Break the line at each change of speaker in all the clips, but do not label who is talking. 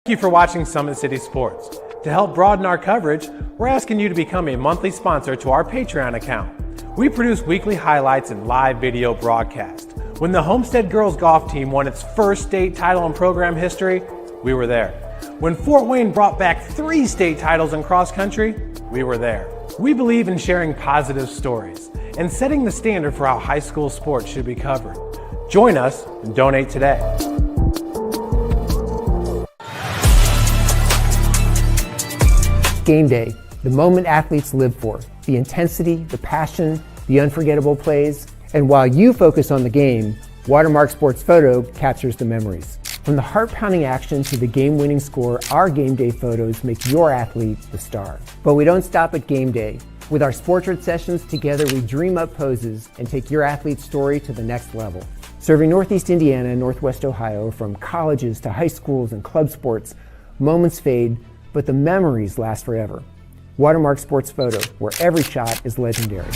Thank you for watching Summit City Sports. To help broaden our coverage, we're asking you to become a monthly sponsor to our Patreon account. We produce weekly highlights and live video broadcasts. When the Homestead girls golf team won its first state title in program history, we were there. When Fort Wayne brought back 3 state titles in cross country, we were there. We believe in sharing positive stories and setting the standard for how high school sports should be covered. Join us and donate today.
Game day, the moment athletes live for, the intensity, the passion, the unforgettable plays. And while you focus on the game, Watermark Sports Photo captures the memories. From the heart-pounding action to the game-winning score, our game day photos make your athlete the star. But we don't stop at game day. With our Sportrait sessions, together we dream up poses and take your athlete's story to the next level. Serving Northeast Indiana and Northwest Ohio, from colleges to high schools and club sports, moments fade, but the memories last forever. Watermark Sports Photo, where every shot is legendary.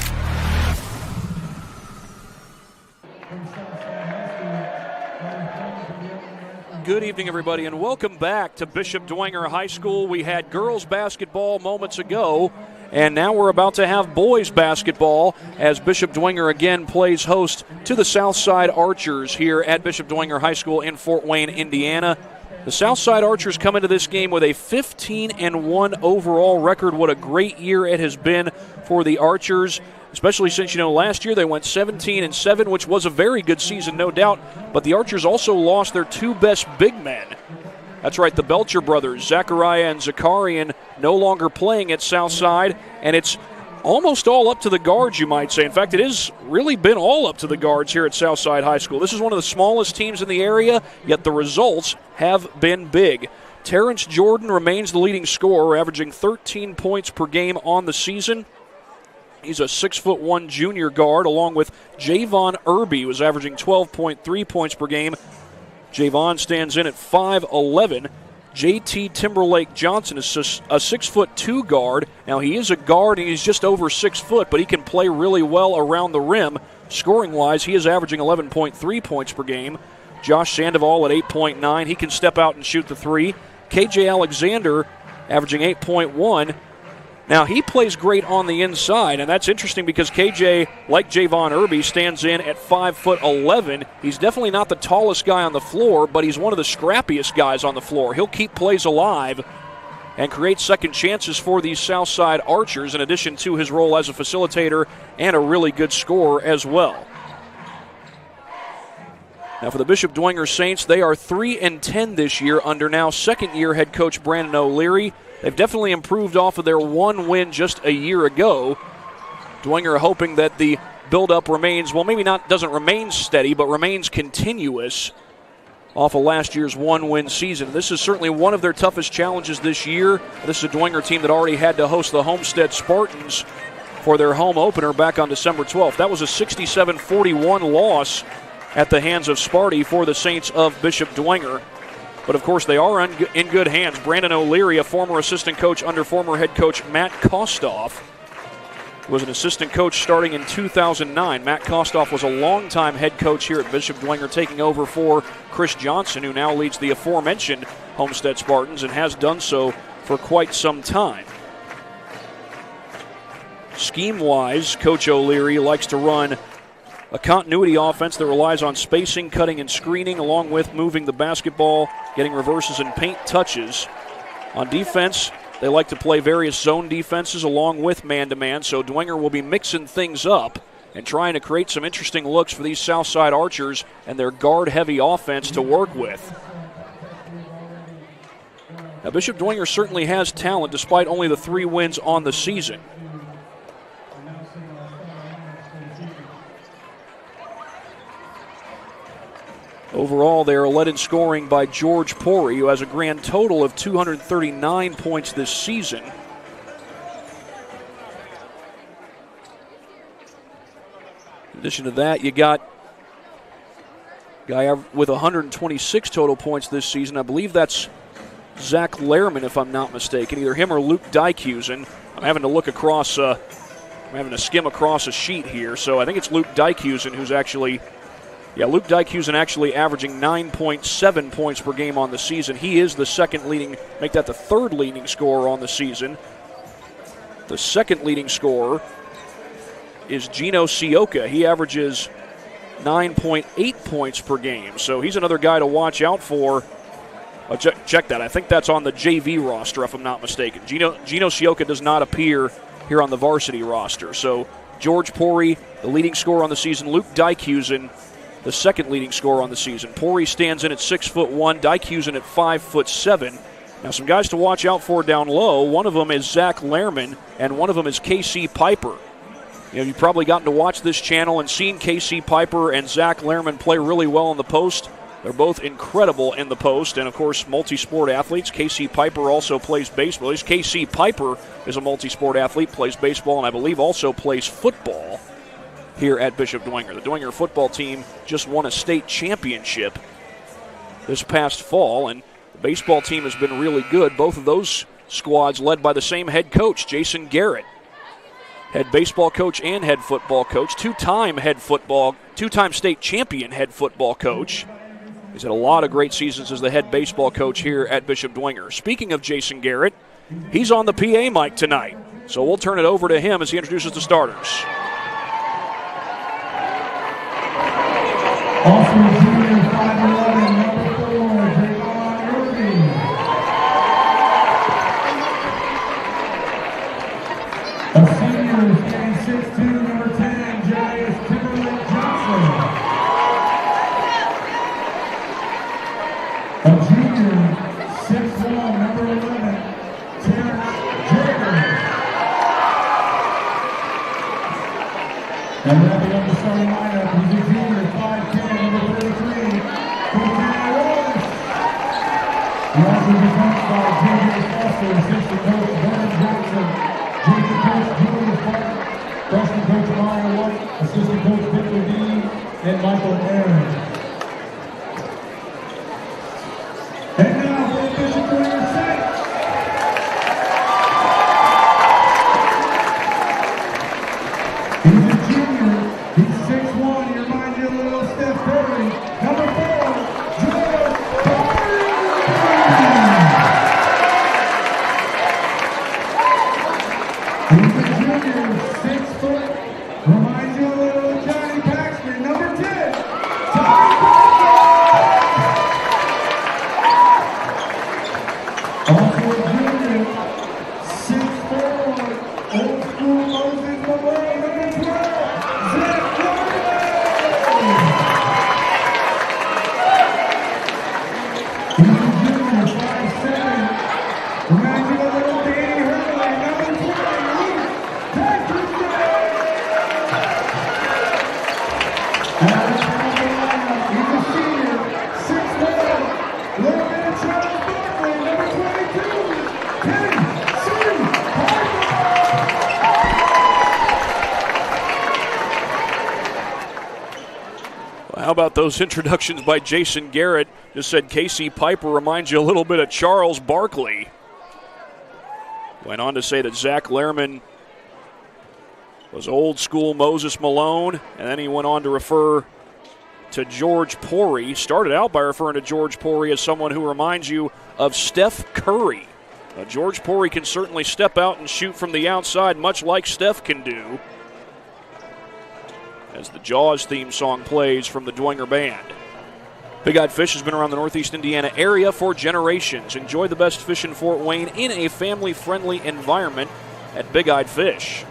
Good evening, everybody, and welcome back to Bishop Dwenger High School. We had girls basketball moments ago, and now we're about to have boys basketball as Bishop Dwenger again plays host to the Southside Archers here at Bishop Dwenger High School in Fort Wayne, Indiana. The Southside Archers come into this game with a 15-1 overall record. What a great year it has been for the Archers, especially since, last year they went 17-7, which was a very good season, no doubt. But the Archers also lost their 2 best big men. That's right, the Belcher brothers, Zachariah and Zakarian, no longer playing at Southside, and it's almost all up to the guards, you might say. In fact, it has really been all up to the guards here at Southside High School. This is one of the smallest teams in the area, yet the results have been big. Terrence Jordan remains the leading scorer, averaging 13 points per game on the season. He's a 6'1" junior guard, along with Javon Irby, who is averaging 12.3 points per game. Javon stands in at 5'11". JT Timberlake Johnson is a 6'2" guard. Now, he is a guard, and he's just over 6 foot, but he can play really well around the rim. Scoring-wise, he is averaging 11.3 points per game. Josh Sandoval at 8.9. He can step out and shoot the 3. KJ Alexander averaging 8.1. Now, he plays great on the inside, and that's interesting because KJ, like Javon Irby, stands in at 5'11". He's definitely not the tallest guy on the floor, but he's one of the scrappiest guys on the floor. He'll keep plays alive and create second chances for these Southside Archers, in addition to his role as a facilitator and a really good scorer as well. Now, for the Bishop Dwenger Saints, they are 3-10 this year under now second-year head coach Brandon O'Leary. They've definitely improved off of their 1 win just a year ago. Dwenger hoping that the build-up remains, well, maybe not doesn't remain steady, but remains continuous off of last year's 1-win season. This is certainly one of their toughest challenges this year. This is a Dwenger team that already had to host the Homestead Spartans for their home opener back on December 12th. That was a 67-41 loss at the hands of Sparty for the Saints of Bishop Dwenger. But, of course, they are in good hands. Brandon O'Leary, a former assistant coach under former head coach Matt Kostoff, was an assistant coach starting in 2009. Matt Kostoff was a longtime head coach here at Bishop Dwenger, taking over for Chris Johnson, who now leads the aforementioned Homestead Spartans and has done so for quite some time. Scheme-wise, Coach O'Leary likes to run a continuity offense that relies on spacing, cutting, and screening, along with moving the basketball, getting reverses and paint touches. On defense, they like to play various zone defenses along with man-to-man, so Dwenger will be mixing things up and trying to create some interesting looks for these Southside Archers and their guard-heavy offense to work with. Now, Bishop Dwenger certainly has talent despite only the 3 wins on the season. Overall, they are led in scoring by George Pori, who has a grand total of 239 points this season. In addition to that, you got a guy with 126 total points this season. I believe that's Zach Lehrman, if I'm not mistaken. Either him or Luke Dykehusen. I'm having to look across, I'm having to skim across a sheet here. So I think it's Luke Dykehusen who's actually Yeah, Luke Dykhuizen actually averaging 9.7 points per game on the season. He is the the third leading scorer on the season. The second leading scorer is Gino Sioka. He averages 9.8 points per game. So he's another guy to watch out for. Check that. I think that's on the JV roster, if I'm not mistaken. Gino Sioka does not appear here on the varsity roster. So George Pori, the leading scorer on the season. Luke Dykhuizen, the second leading scorer on the season. Pori stands in at 6'1", Dykhuizen at 5'7". Now some guys to watch out for down low. One of them is Zach Lehrman, and one of them is Casey Piper. You've probably gotten to watch this channel and seen Casey Piper and Zach Lehrman play really well in the post. They're both incredible in the post, and of course, multi-sport athletes. Casey Piper also plays baseball. At least Casey Piper is a multi-sport athlete, plays baseball, and I believe also plays football here at Bishop Dwenger. The Dwenger football team just won a state championship this past fall, and the baseball team has been really good. Both of those squads led by the same head coach, Jason Garrett. Head baseball coach and head football coach, two-time state champion head football coach. He's had a lot of great seasons as the head baseball coach here at Bishop Dwenger. Speaking of Jason Garrett, he's on the PA mic tonight. So we'll turn it over to him as he introduces the starters.
Also junior 5'11", number 4, Javon Irving. A senior standing 6'2", number 10, Jarius Timberlake Johnson. A junior 6'1", number 11, Terrence Jordan. And wrapping up the starting lineup, he's a junior 5'10", number 33, Quintana Wallace. He also becomes by J.J. Foster, assistant coach Vernon Jackson, junior coach Julius Park, freshman coach Mario White, assistant coach Victor Dean, and Michael Aaron. And now for the Bishop Dwenger Saints. He's a junior. He's 6'1". He reminds you a little of Steph Curry. Number 4, Joe Curry. He's a junior, 6 foot. Reminds you a little of Johnny Paxton. Number 10, Tommy Paxton. Also a junior, 6'4", old school Moses Malone. Number 12, Zach Mahoney. He's a junior, 5'7". Reminds you a little Danny Hurley. Number 20, Luke Dykhuizen. Alex Campbell, he's a senior, 6'1", little bit of Charles Barkley. Number 22, Tennessee Piper.
How about those introductions by Jason Garrett? Just said Casey Piper reminds you a little bit of Charles Barkley. Went on to say that Zach Lehrman was old school Moses Malone, and then he went on to refer to George Pori. Started out by referring to George Pori as someone who reminds you of Steph Curry. Now, George Pori can certainly step out and shoot from the outside, much like Steph can do, as the Jaws theme song plays from the Dwenger Band. Big Eyed Fish has been around the Northeast Indiana area for generations. Enjoy the best fish in Fort Wayne in a family-friendly environment at Big Eyed Fish.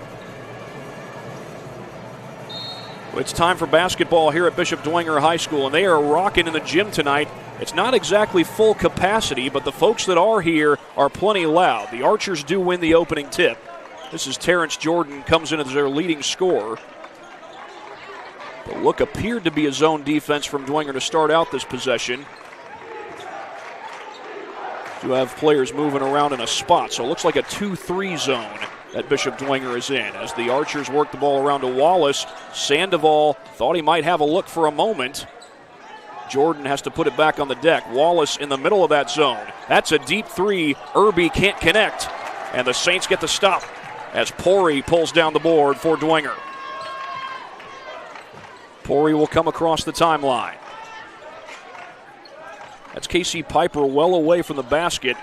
It's time for basketball here at Bishop Dwenger High School, and they are rocking in the gym tonight. It's not exactly full capacity, but the folks that are here are plenty loud. The Archers do win the opening tip. This is Terrence Jordan, comes in as their leading scorer. The look appeared to be a zone defense from Dwenger to start out this possession. You have players moving around in a spot, so it looks like a 2-3 zone that Bishop Dwenger is in. As the Archers work the ball around to Wallace, Sandoval thought he might have a look for a moment. Jordan has to put it back on the deck. Wallace in the middle of that zone. That's a deep three. Irby can't connect, and the Saints get the stop as Pori pulls down the board for Dwenger. Pori will come across the timeline. That's Casey Piper well away from the basket.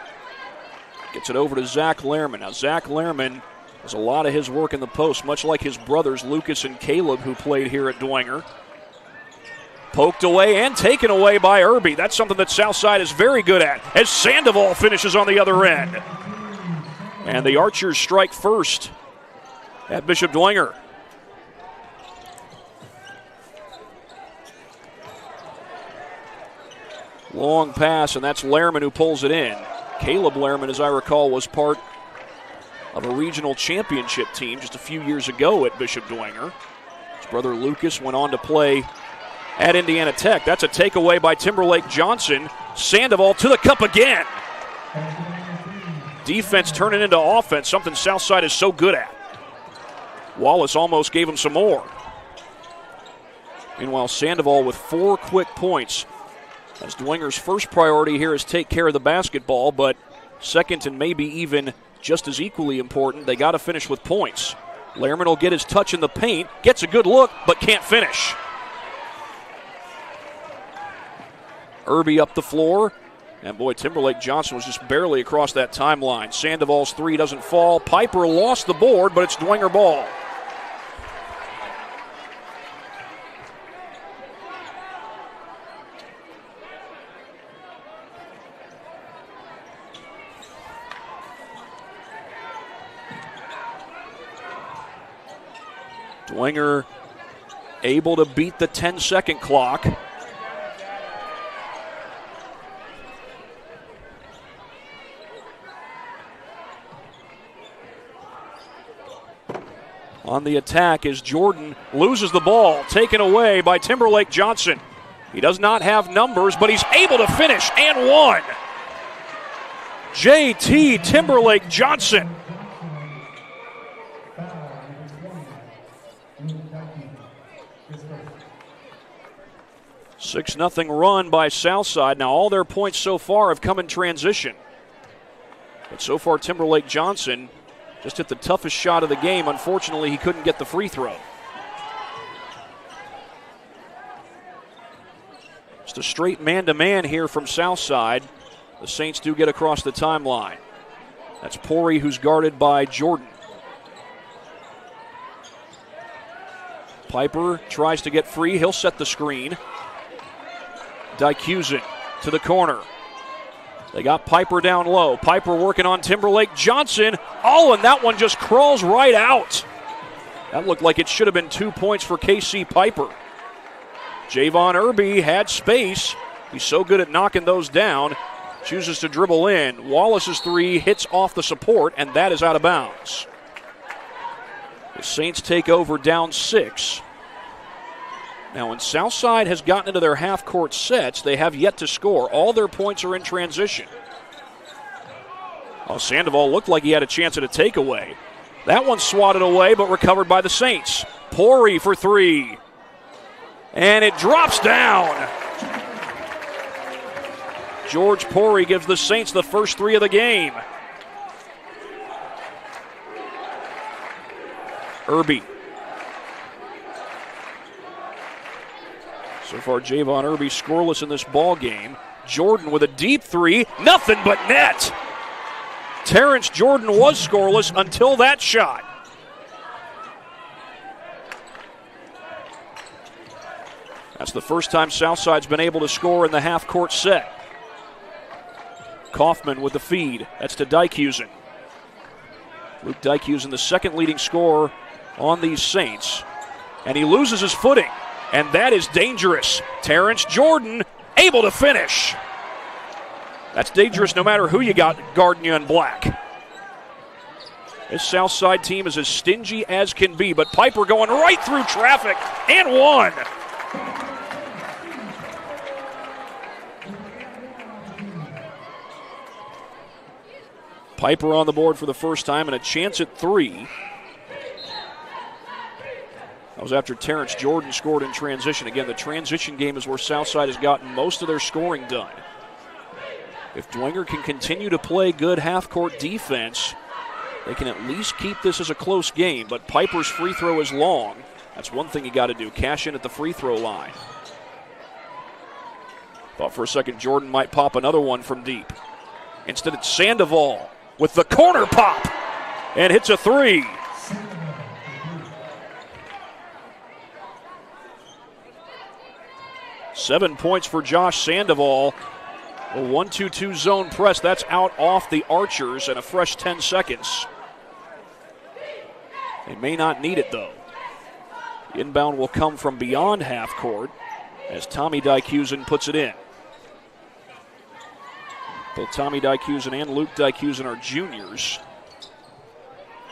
Gets it over to Zach Lehrman. Now, Zach Lehrman does a lot of his work in the post, much like his brothers Lucas and Caleb, who played here at Dwenger. Poked away and taken away by Irby. That's something that Southside is very good at, as Sandoval finishes on the other end. And the Archers strike first at Bishop Dwenger. Long pass, and that's Lehrman who pulls it in. Caleb Lehrman, as I recall, was part of a regional championship team just a few years ago at Bishop Dwenger. His brother Lucas went on to play at Indiana Tech. That's a takeaway by Timberlake Johnson. Sandoval to the cup again. Defense turning into offense, something Southside is so good at. Wallace almost gave him some more. Meanwhile, Sandoval with 4 quick points. As Dwenger's first priority here is take care of the basketball, but second and maybe even just as equally important, they got to finish with points. Lehrman will get his touch in the paint, gets a good look, but can't finish. Irby up the floor, and boy, Timberlake Johnson was just barely across that timeline. Sandoval's 3 doesn't fall. Piper lost the board, but it's Dwenger ball. Dwenger able to beat the 10-second clock. On the attack is Jordan, loses the ball, taken away by Timberlake Johnson. He does not have numbers, but he's able to finish and one. JT Timberlake Johnson. 6-0 run by Southside. Now all their points so far have come in transition. But so far Timberlake Johnson just hit the toughest shot of the game. Unfortunately, he couldn't get the free throw. Just a straight man-to-man here from Southside. The Saints do get across the timeline. That's Pori, who's guarded by Jordan. Piper tries to get free. He'll set the screen. Dykusin to the corner. They got Piper down low. Piper working on Timberlake Johnson. Oh, and that one just crawls right out. That looked like it should have been 2 points for KC Piper. Javon Irby had space. He's so good at knocking those down. Chooses to dribble in. Wallace's 3 hits off the support, and that is out of bounds. The Saints take over down 6. Now, when Southside has gotten into their half-court sets, they have yet to score. All their points are in transition. Oh, Sandoval looked like he had a chance at a takeaway. That one swatted away, but recovered by the Saints. Pori for 3. And it drops down. George Pori gives the Saints the first 3 of the game. Irby. So far, Javon Irby scoreless in this ball game. Jordan with a deep 3, nothing but net. Terrence Jordan was scoreless until that shot. That's the first time Southside's been able to score in the half-court set. Kaufman with the feed. That's to Dykusin. Luke Dykusin, the second leading scorer on these Saints. And he loses his footing. And that is dangerous. Terrence Jordan able to finish. That's dangerous no matter who you got guarding you in black. This Southside team is as stingy as can be, but Piper going right through traffic and one. Piper on the board for the first time and a chance at 3. That was after Terrence Jordan scored in transition. Again, the transition game is where Southside has gotten most of their scoring done. If Dwenger can continue to play good half-court defense, they can at least keep this as a close game. But Piper's free throw is long. That's one thing you got to do, cash in at the free throw line. Thought for a second Jordan might pop another one from deep. Instead, it's Sandoval with the corner pop and hits a three. Seven points for Josh Sandoval. A 1-2-2 zone press. That's out off the Archers and a fresh 10 seconds. They may not need it, though. The inbound will come from beyond half court as Tommy Dykusen puts it in. Both Tommy Dykusen and Luke Dykusen are juniors.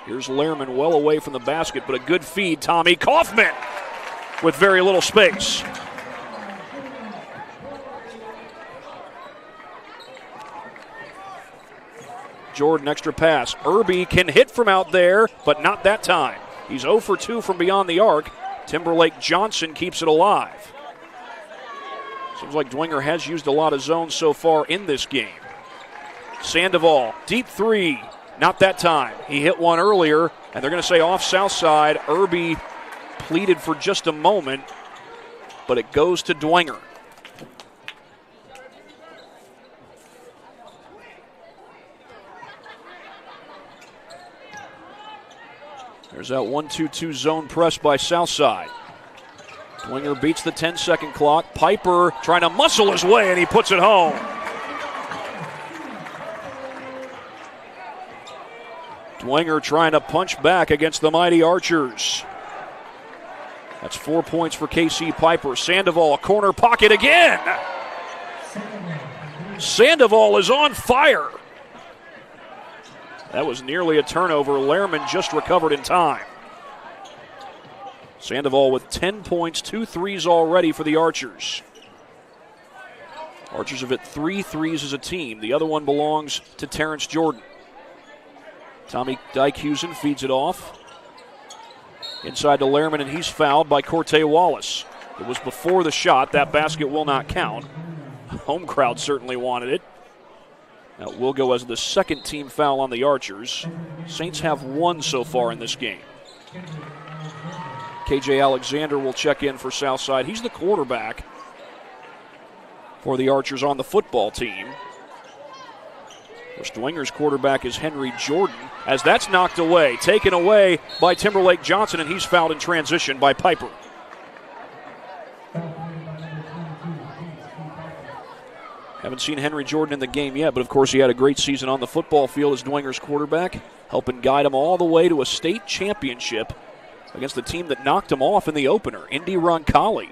Here's Lehrman well away from the basket, but a good feed. Tommy Kaufman with very little space. Jordan, extra pass. Irby can hit from out there, but not that time. He's 0 for 2 from beyond the arc. Timberlake Johnson keeps it alive. Seems like Dwenger has used a lot of zones so far in this game. Sandoval, deep three. Not that time. He hit one earlier, and they're going to say off south side. Irby pleaded for just a moment, but it goes to Dwenger. There's that 1-2-2 zone press by Southside. Dwenger beats the 10-second clock. Piper trying to muscle his way, and he puts it home. Dwenger trying to punch back against the mighty Archers. That's 4 points for KC Piper. Sandoval, corner pocket again. Sandoval is on fire. That was nearly a turnover. Lehrman just recovered in time. Sandoval with 10 points, 2 threes already for the Archers. Archers have hit 3 threes as a team. The other one belongs to Terrence Jordan. Tommy Dykusen feeds it off. Inside to Lehrman, and he's fouled by Corte Wallace. It was before the shot. That basket will not count. Home crowd certainly wanted it. That will go as the second team foul on the Archers. Saints have 1 so far in this game. KJ Alexander will check in for Southside. He's the quarterback for the Archers on the football team. Dwenger's quarterback is Henry Jordan, as that's knocked away, taken away by Timberlake Johnson, and he's fouled in transition by Piper. Haven't seen Henry Jordan in the game yet, but of course he had a great season on the football field as Dwenger's quarterback, helping guide him all the way to a state championship against the team that knocked him off in the opener, Indy Roncalli.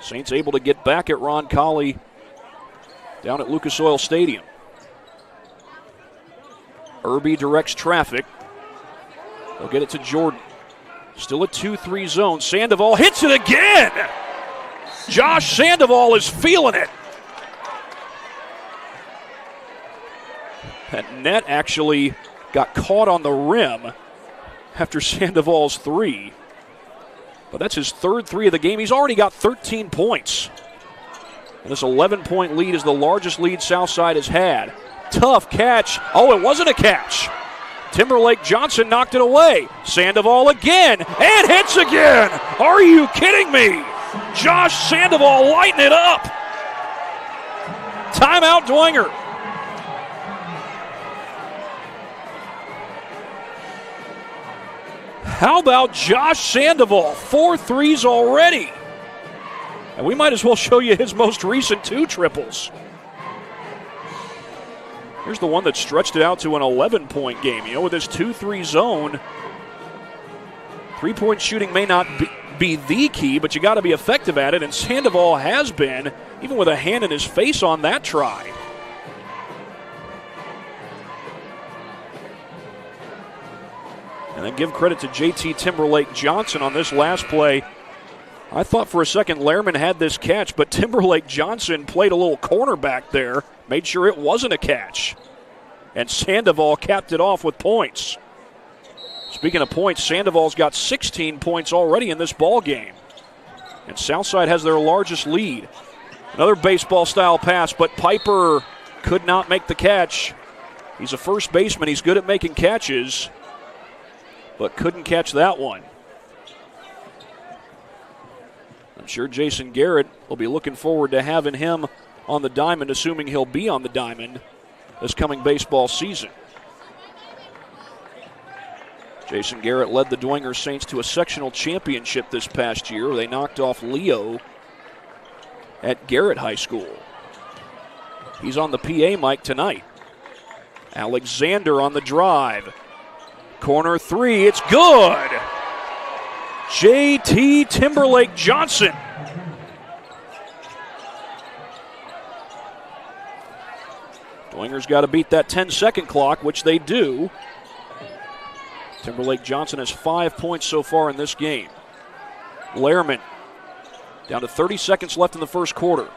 Saints able to get back at Roncalli down at Lucas Oil Stadium. Irby directs traffic. They'll get it to Jordan. Still a 2-3 zone. Sandoval hits it again! Josh Sandoval is feeling it. That net actually got caught on the rim after Sandoval's three. But that's his third three of the game. He's already got 13 points. And this 11-point lead is the largest lead Southside has had. Tough catch. Oh, it wasn't a catch. Timberlake Johnson knocked it away. Sandoval again, and hits again. Are you kidding me? Josh Sandoval lighting it up. Timeout, Dwenger. How about Josh Sandoval? 4 threes already. And we might as well show you his most recent 2 triples. Here's the one that stretched it out to an 11-point game. You know, with this 2-3 zone, 3-point shooting may not be the key, but you got to be effective at it, and Sandoval has been, even with a hand in his face on that try. And then give credit to JT Timberlake Johnson on this last play. I thought for a second Lehrman had this catch, but Timberlake Johnson played a little cornerback there, made sure it wasn't a catch. And Sandoval capped it off with points. Speaking of points, Sandoval's got 16 points already in this ball game. And Southside has their largest lead. Another baseball-style pass, but Piper could not make the catch. He's a first baseman. He's good at making catches, but couldn't catch that one. I'm sure Jason Garrett will be looking forward to having him on the diamond, assuming he'll be on the diamond this coming baseball season. Jason Garrett led the Dwenger Saints to a sectional championship this past year. They knocked off Leo at Garrett High School. He's on the PA mic tonight. Alexander on the drive. Corner three, it's good. J.T. Timberlake Johnson. Dwenger's got to beat that 10-second clock, which they do. Timberlake Johnson has 5 points so far in this game. Lehrman down to 30 seconds left in the first quarter.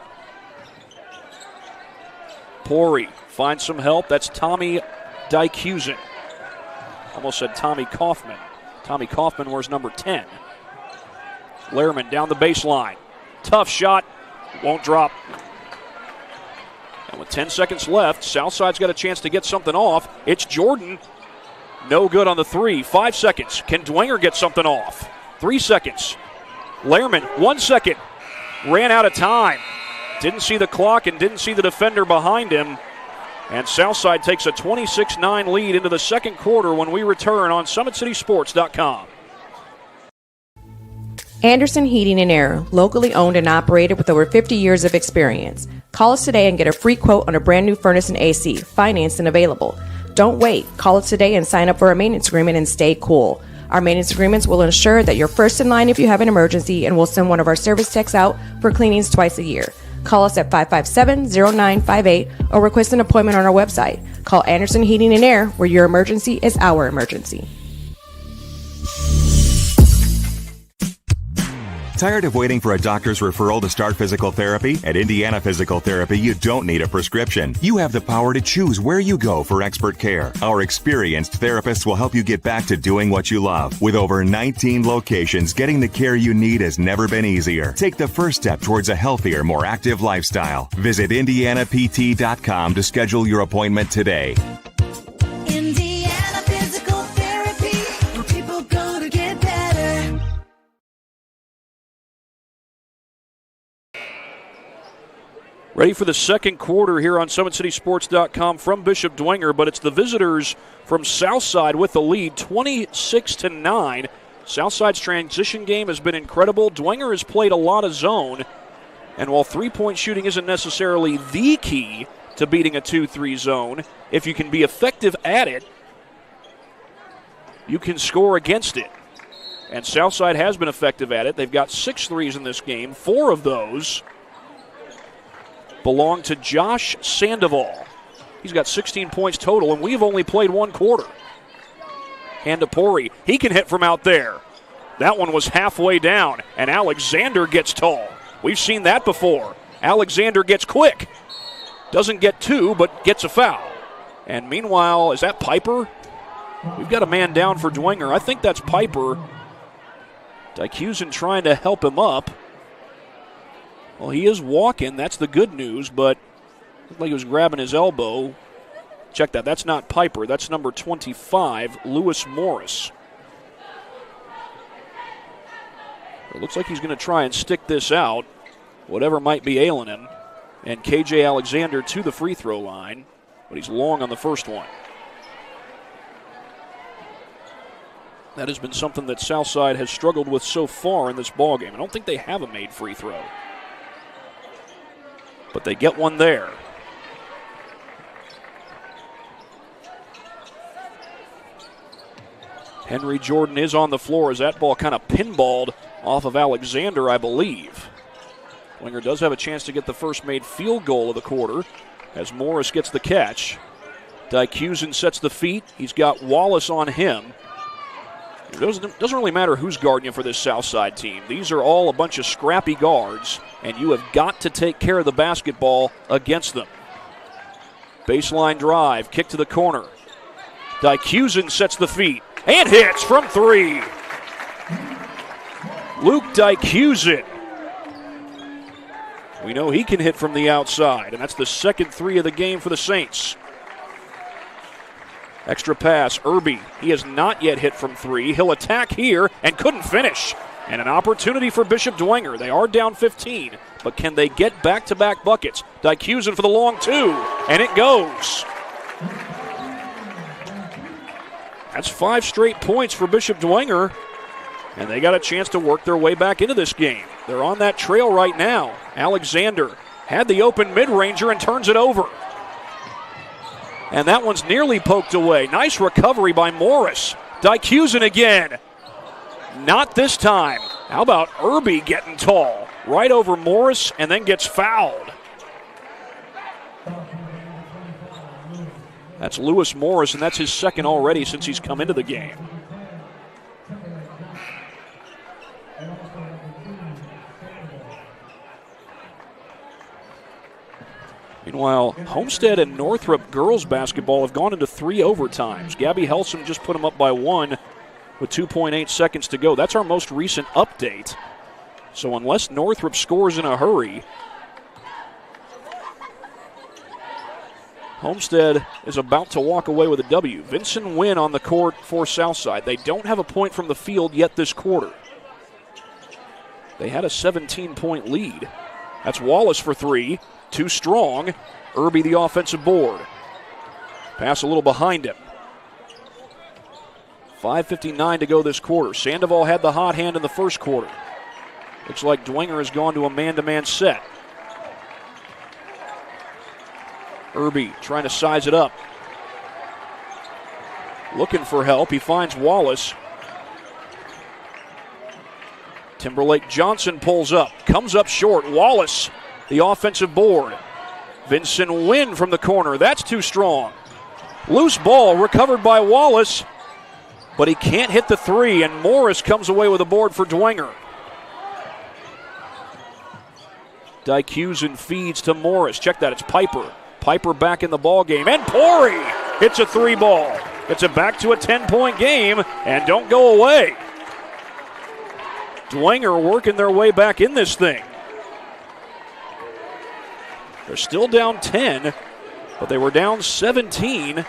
Pori finds some help. That's Tommy Dykusen. Almost said Tommy Kaufman. Tommy Kaufman wears number 10. Lehrman down the baseline. Tough shot. Won't drop. And with 10 seconds left, Southside's got a chance to get something off. It's Jordan. No good on the three. 5 seconds. Can Dwenger get something off? 3 seconds. Lehrman, 1 second. Ran out of time. Didn't see the clock and didn't see the defender behind him. And Southside takes a 26-9 lead into the second quarter when we return on SummitCitySports.com.
Anderson Heating and Air, locally owned and operated with over 50 years of experience. Call us today and get a free quote on a brand new furnace and AC, financed and available. Don't wait. Call us today and sign up for a maintenance agreement and stay cool. Our maintenance agreements will ensure that you're first in line if you have an emergency, and we'll send one of our service techs out for cleanings twice a year. Call us at 557-0958 or request an appointment on our website. Call Anderson Heating and Air, where your emergency is our emergency.
Tired of waiting for a doctor's referral to start physical therapy? At Indiana Physical Therapy, you don't need a prescription. You have the power to choose where you go for expert care. Our experienced therapists will help you get back to doing what you love. With over 19 locations, getting the care you need has never been easier. Take the first step towards a healthier, more active lifestyle. Visit IndianaPT.com to schedule your appointment today.
Indiana Physical Therapy, where people go to get better.
Ready for the second quarter here on SummitCitySports.com from Bishop Dwenger, but it's the visitors from Southside with the lead, 26-9. Southside's transition game has been incredible. Dwenger has played a lot of zone, and while three-point shooting isn't necessarily the key to beating a 2-3 zone, if you can be effective at it, you can score against it. And Southside has been effective at it. They've got 6 threes in this game. 4 of those belong to Josh Sandoval. He's got 16 points total, and we've only played one quarter. Hand to Pori. He can hit from out there. That one was halfway down, and Alexander gets tall. We've seen that before. Alexander gets quick. Doesn't get 2, but gets a foul. And meanwhile, is that Piper? We've got a man down for Dwenger. I think that's Piper. Dykusen trying to help him up. Well, he is walking. That's the good news, but looked like he was grabbing his elbow. Check that. That's not Piper. That's number 25, Lewis Morris. It looks like he's going to try and stick this out, whatever might be ailing him. And KJ Alexander to the free throw line, but he's long on the first one. That has been something that Southside has struggled with so far in this ballgame. I don't think they have a made free throw, but they get one there. Henry Jordan is on the floor as that ball kind of pinballed off of Alexander, I believe. Dwenger does have a chance to get the first made field goal of the quarter as Morris gets the catch. Dykusen sets the feet. He's got Wallace on him. It doesn't really matter who's guarding you for this Southside team. These are all a bunch of scrappy guards, and you have got to take care of the basketball against them. Baseline drive, kick to the corner. Dykusen sets the feet and hits from 3. Luke Dykusen. We know he can hit from the outside, and that's the second 3 of the game for the Saints. Extra pass, Irby. He has not yet hit from 3. He'll attack here and couldn't finish. And an opportunity for Bishop Dwenger. They are down 15, but can they get back-to-back buckets? Dykusin for the long two, and it goes. That's 5 straight points for Bishop Dwenger, and they got a chance to work their way back into this game. They're on that trail right now. Alexander had the open mid-ranger and turns it over. And that one's nearly poked away. Nice recovery by Morris. Dykusin again. Not this time. How about Irby getting tall? Right over Morris and then gets fouled. That's Lewis Morris, and that's his second already since he's come into the game. Meanwhile, Homestead and Northrop girls basketball have gone into 3 overtimes. Gabby Helsum just put them up by 1 with 2.8 seconds to go. That's our most recent update. So unless Northrop scores in a hurry, Homestead is about to walk away with a W. Vincent Wynn on the court for Southside. They don't have a point from the field yet this quarter. They had a 17-point lead. That's Wallace for 3. Too strong. Irby the offensive board. Pass a little behind him. 5:59 to go this quarter. Sandoval had the hot hand in the first quarter. Looks like Dwenger has gone to a man-to-man set. Irby trying to size it up. Looking for help. He finds Wallace. Timberlake Johnson pulls up. Comes up short. Wallace, the offensive board. Vincent Wynn from the corner. That's too strong. Loose ball recovered by Wallace, but he can't hit the 3, and Morris comes away with a board for Dwenger. Dykusin feeds to Morris. Check that, it's Piper. Piper back in the ball game, and Pori hits a 3 ball. Gets it back to a 10-point game, and don't go away. Dwenger working their way back in this thing. They're still down 10, but they were down 17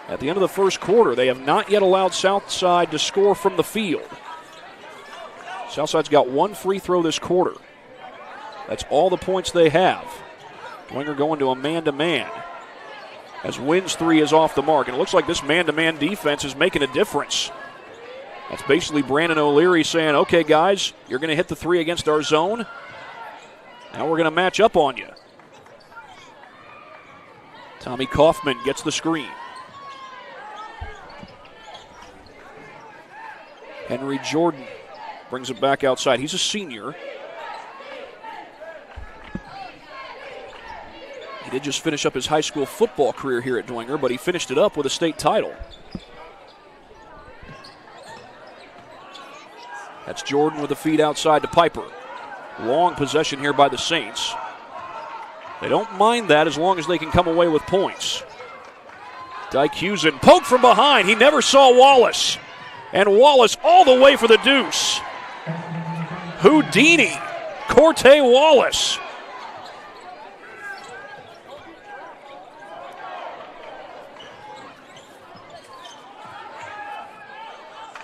at the end of the first quarter. They have not yet allowed Southside to score from the field. Southside's got 1 free throw this quarter. That's all the points they have. Dwenger going to a man-to-man as Wynn's 3 is off the mark. And it looks like this man-to-man defense is making a difference. That's basically Brandon O'Leary saying, okay, guys, you're going to hit the 3 against our zone. Now we're going to match up on you. Tommy Kaufman gets the screen. Henry Jordan brings it back outside. He's a senior. He did just finish up his high school football career here at Dwenger, but he finished it up with a state title. That's Jordan with the feed outside to Piper. Long possession here by the Saints. They don't mind that as long as they can come away with points. Dykusin poked from behind. He never saw Wallace. And Wallace all the way for the deuce. Houdini. Corte Wallace.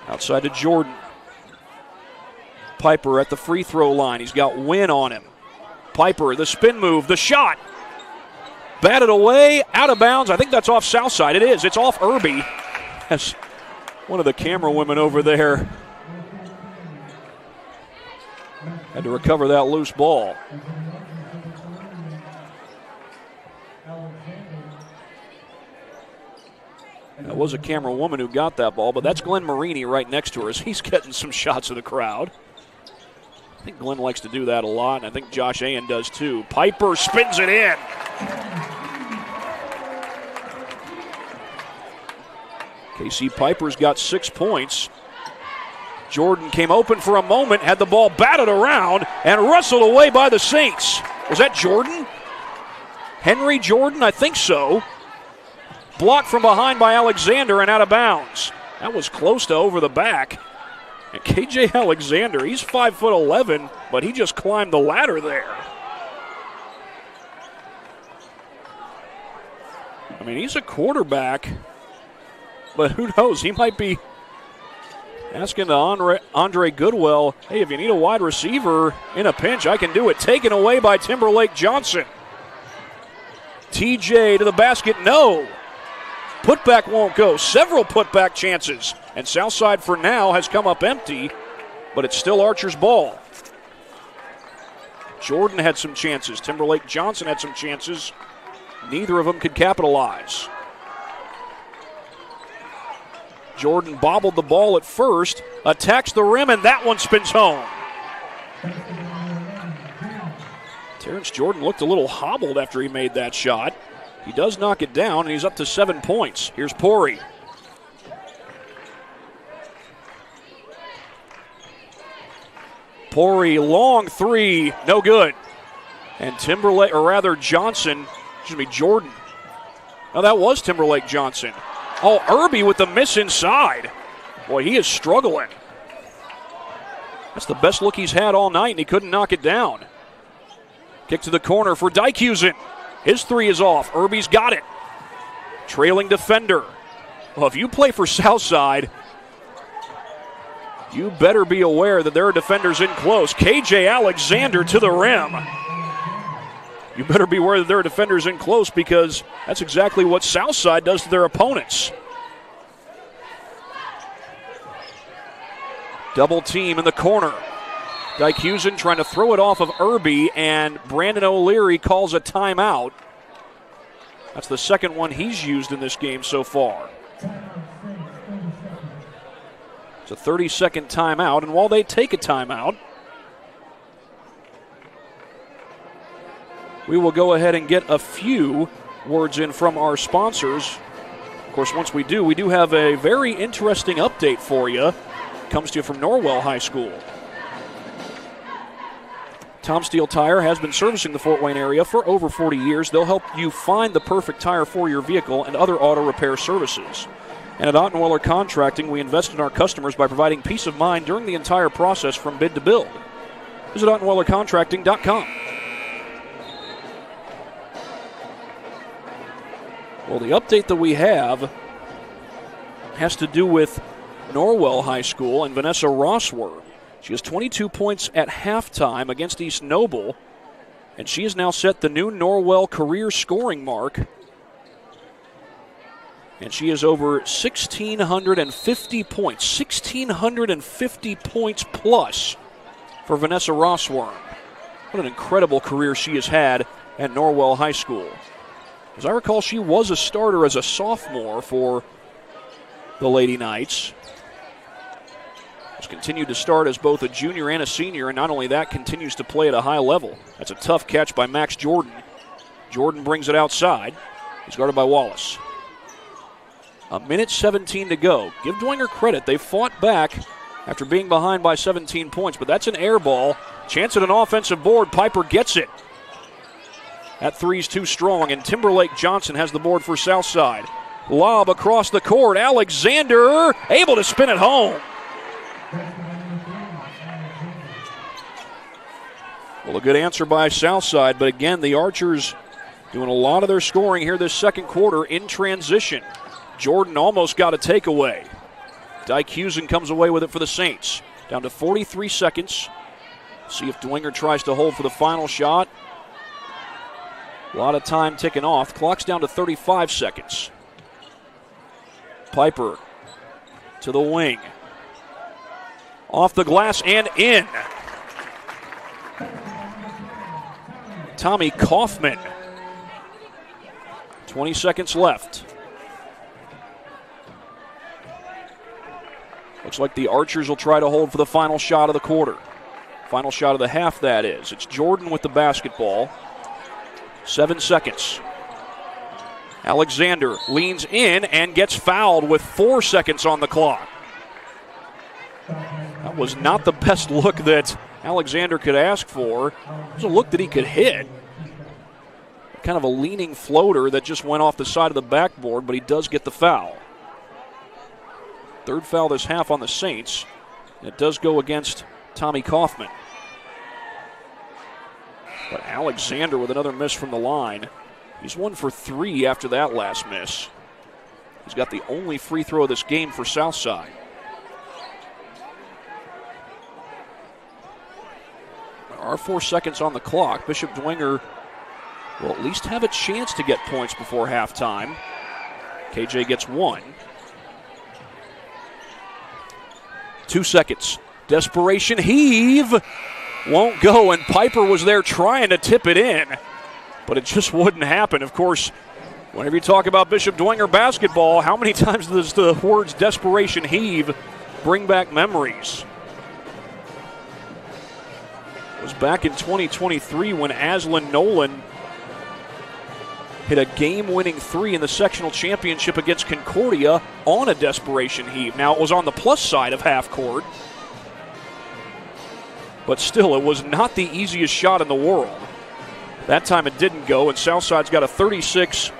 Outside to Jordan. Piper at the free throw line. He's got Wynn on him. Piper, the spin move, the shot. Batted away, out of bounds. I think that's off Southside. It is. It's off Irby. As one of the camera women over there had to recover that loose ball. That was a camera woman who got that ball, but that's Glenn Marini right next to her as he's getting some shots of the crowd. I think Glenn likes to do that a lot, and I think Josh Ayen does too. Piper spins it in. KC Piper's got 6 points. Jordan came open for a moment, had the ball batted around, and wrestled away by the Saints. Was that Jordan? Henry Jordan? I think so. Blocked from behind by Alexander and out of bounds. That was close to over the back. And KJ Alexander, he's 5'11", but he just climbed the ladder there. I mean, he's a quarterback, but who knows? He might be Asking to Andre Goodwell, hey, if you need a wide receiver in a pinch, I can do it. Taken away by Timberlake Johnson. TJ to the basket, no. Putback won't go. Several putback chances. And Southside for now has come up empty, but it's still Archer's ball. Jordan had some chances. Timberlake Johnson had some chances. Neither of them could capitalize. Jordan bobbled the ball at first, attacks the rim, and that one spins home. Terrence Jordan looked a little hobbled after he made that shot. He does knock it down, and he's up to 7 points. Here's Pori. Pori, long three, no good. And Jordan. Oh, that was Timberlake Johnson. Oh, Irby with the miss inside. Boy, he is struggling. That's the best look he's had all night, and he couldn't knock it down. Kick to the corner for Dijkhuizen. His three is off. Irby's got it. Trailing defender. Well, if you play for Southside, you better be aware that there are defenders in close. KJ Alexander to the rim. You better be aware that there are defenders in close because that's exactly what Southside does to their opponents. Double team in the corner. Dijkhuizen trying to throw it off of Irby, and Brandon O'Leary calls a timeout. That's the second one he's used in this game so far. It's a 30-second timeout, and while they take a timeout, we will go ahead and get a few words in from our sponsors. Of course, once we do have a very interesting update for you. Comes to you from Norwell High School. Tom Steele Tire has been servicing the Fort Wayne area for over 40 years. They'll help you find the perfect tire for your vehicle and other auto repair services. And at Ottenweiler Contracting, we invest in our customers by providing peace of mind during the entire process from bid to build. Visit OttenweilerContracting.com. Well, the update that we have has to do with Norwell High School and Vanessa Rossworm. She has 22 points at halftime against East Noble, and she has now set the new Norwell career scoring mark. And she is over 1,650 points. 1,650 points plus for Vanessa Rossworm. What an incredible career she has had at Norwell High School. As I recall, she was a starter as a sophomore for the Lady Knights. Has continued to start as both a junior and a senior, and not only that, continues to play at a high level. That's a tough catch by Max Jordan. Jordan brings it outside. He's guarded by Wallace. 1:17 to go. Give Dwenger credit. They fought back after being behind by 17 points, but that's an air ball. Chance at an offensive board. Piper gets it. That three's too strong, and Timberlake Johnson has the board for Southside. Lob across the court. Alexander able to spin it home. Well, a good answer by Southside, but again, the Archers doing a lot of their scoring here this second quarter in transition. Jordan almost got a takeaway. Dijkhuizen comes away with it for the Saints. Down to 43 seconds. See if Dwenger tries to hold for the final shot. A lot of time ticking off. Clock's down to 35 seconds. Piper to the wing. Off the glass and in. Tommy Kaufman. 20 seconds left. Looks like the Archers will try to hold for the final shot of the quarter. Final shot of the half, that is. It's Jordan with the basketball. 7 seconds. Alexander leans in and gets fouled with 4 seconds on the clock. That was not the best look that Alexander could ask for. It was a look that he could hit. Kind of a leaning floater that just went off the side of the backboard, but he does get the foul. Third foul this half on the Saints. It does go against Tommy Kaufman. But Alexander with another miss from the line. He's 1 for 3 after that last miss. He's got the only free throw of this game for Southside. are 4 seconds on the clock. Bishop Dwenger will at least have a chance to get points before halftime. KJ gets 1. 2 seconds. Desperation heave. Won't go, and Piper was there trying to tip it in, but it just wouldn't happen. Of course, whenever you talk about Bishop Dwenger basketball, how many times does the words desperation heave bring back memories? It was back in 2023 when Aslan Nolan hit a game-winning 3 in the sectional championship against Concordia on a desperation heave. Now, it was on the plus side of half court, but still, it was not the easiest shot in the world. That time it didn't go, and Southside's got a 36-21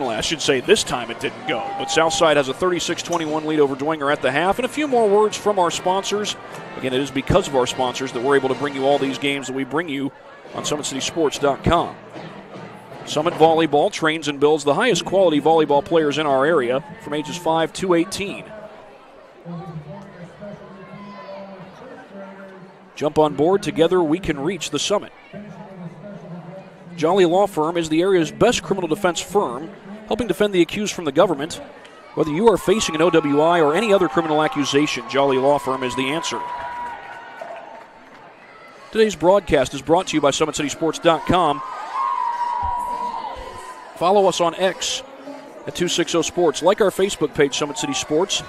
lead. I should say this time it didn't go, but Southside has a 36-21 lead over Dwenger at the half. And a few more words from our sponsors. Again, it is because of our sponsors that we're able to bring you all these games that we bring you on SummitCitySports.com. Summit Volleyball trains and builds the highest quality volleyball players in our area from ages 5 to 18. Jump on board. Together we can reach the summit. Jolly Law Firm is the area's best criminal defense firm, helping defend the accused from the government. Whether you are facing an OWI or any other criminal accusation, Jolly Law Firm is the answer. Today's broadcast is brought to you by SummitCitySports.com. Follow us on X at 260 Sports. Like our Facebook page, Summit City Sports,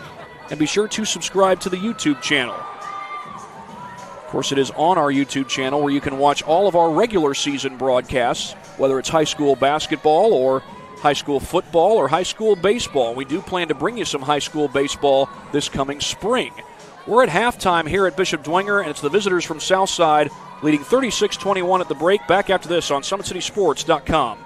and be sure to subscribe to the YouTube channel. Of course, it is on our YouTube channel where you can watch all of our regular season broadcasts, whether it's high school basketball or high school football or high school baseball. We do plan to bring you some high school baseball this coming spring. We're at halftime here at Bishop Dwenger, and it's the visitors from Southside leading 36-21 at the break. Back after this on SummitCitySports.com.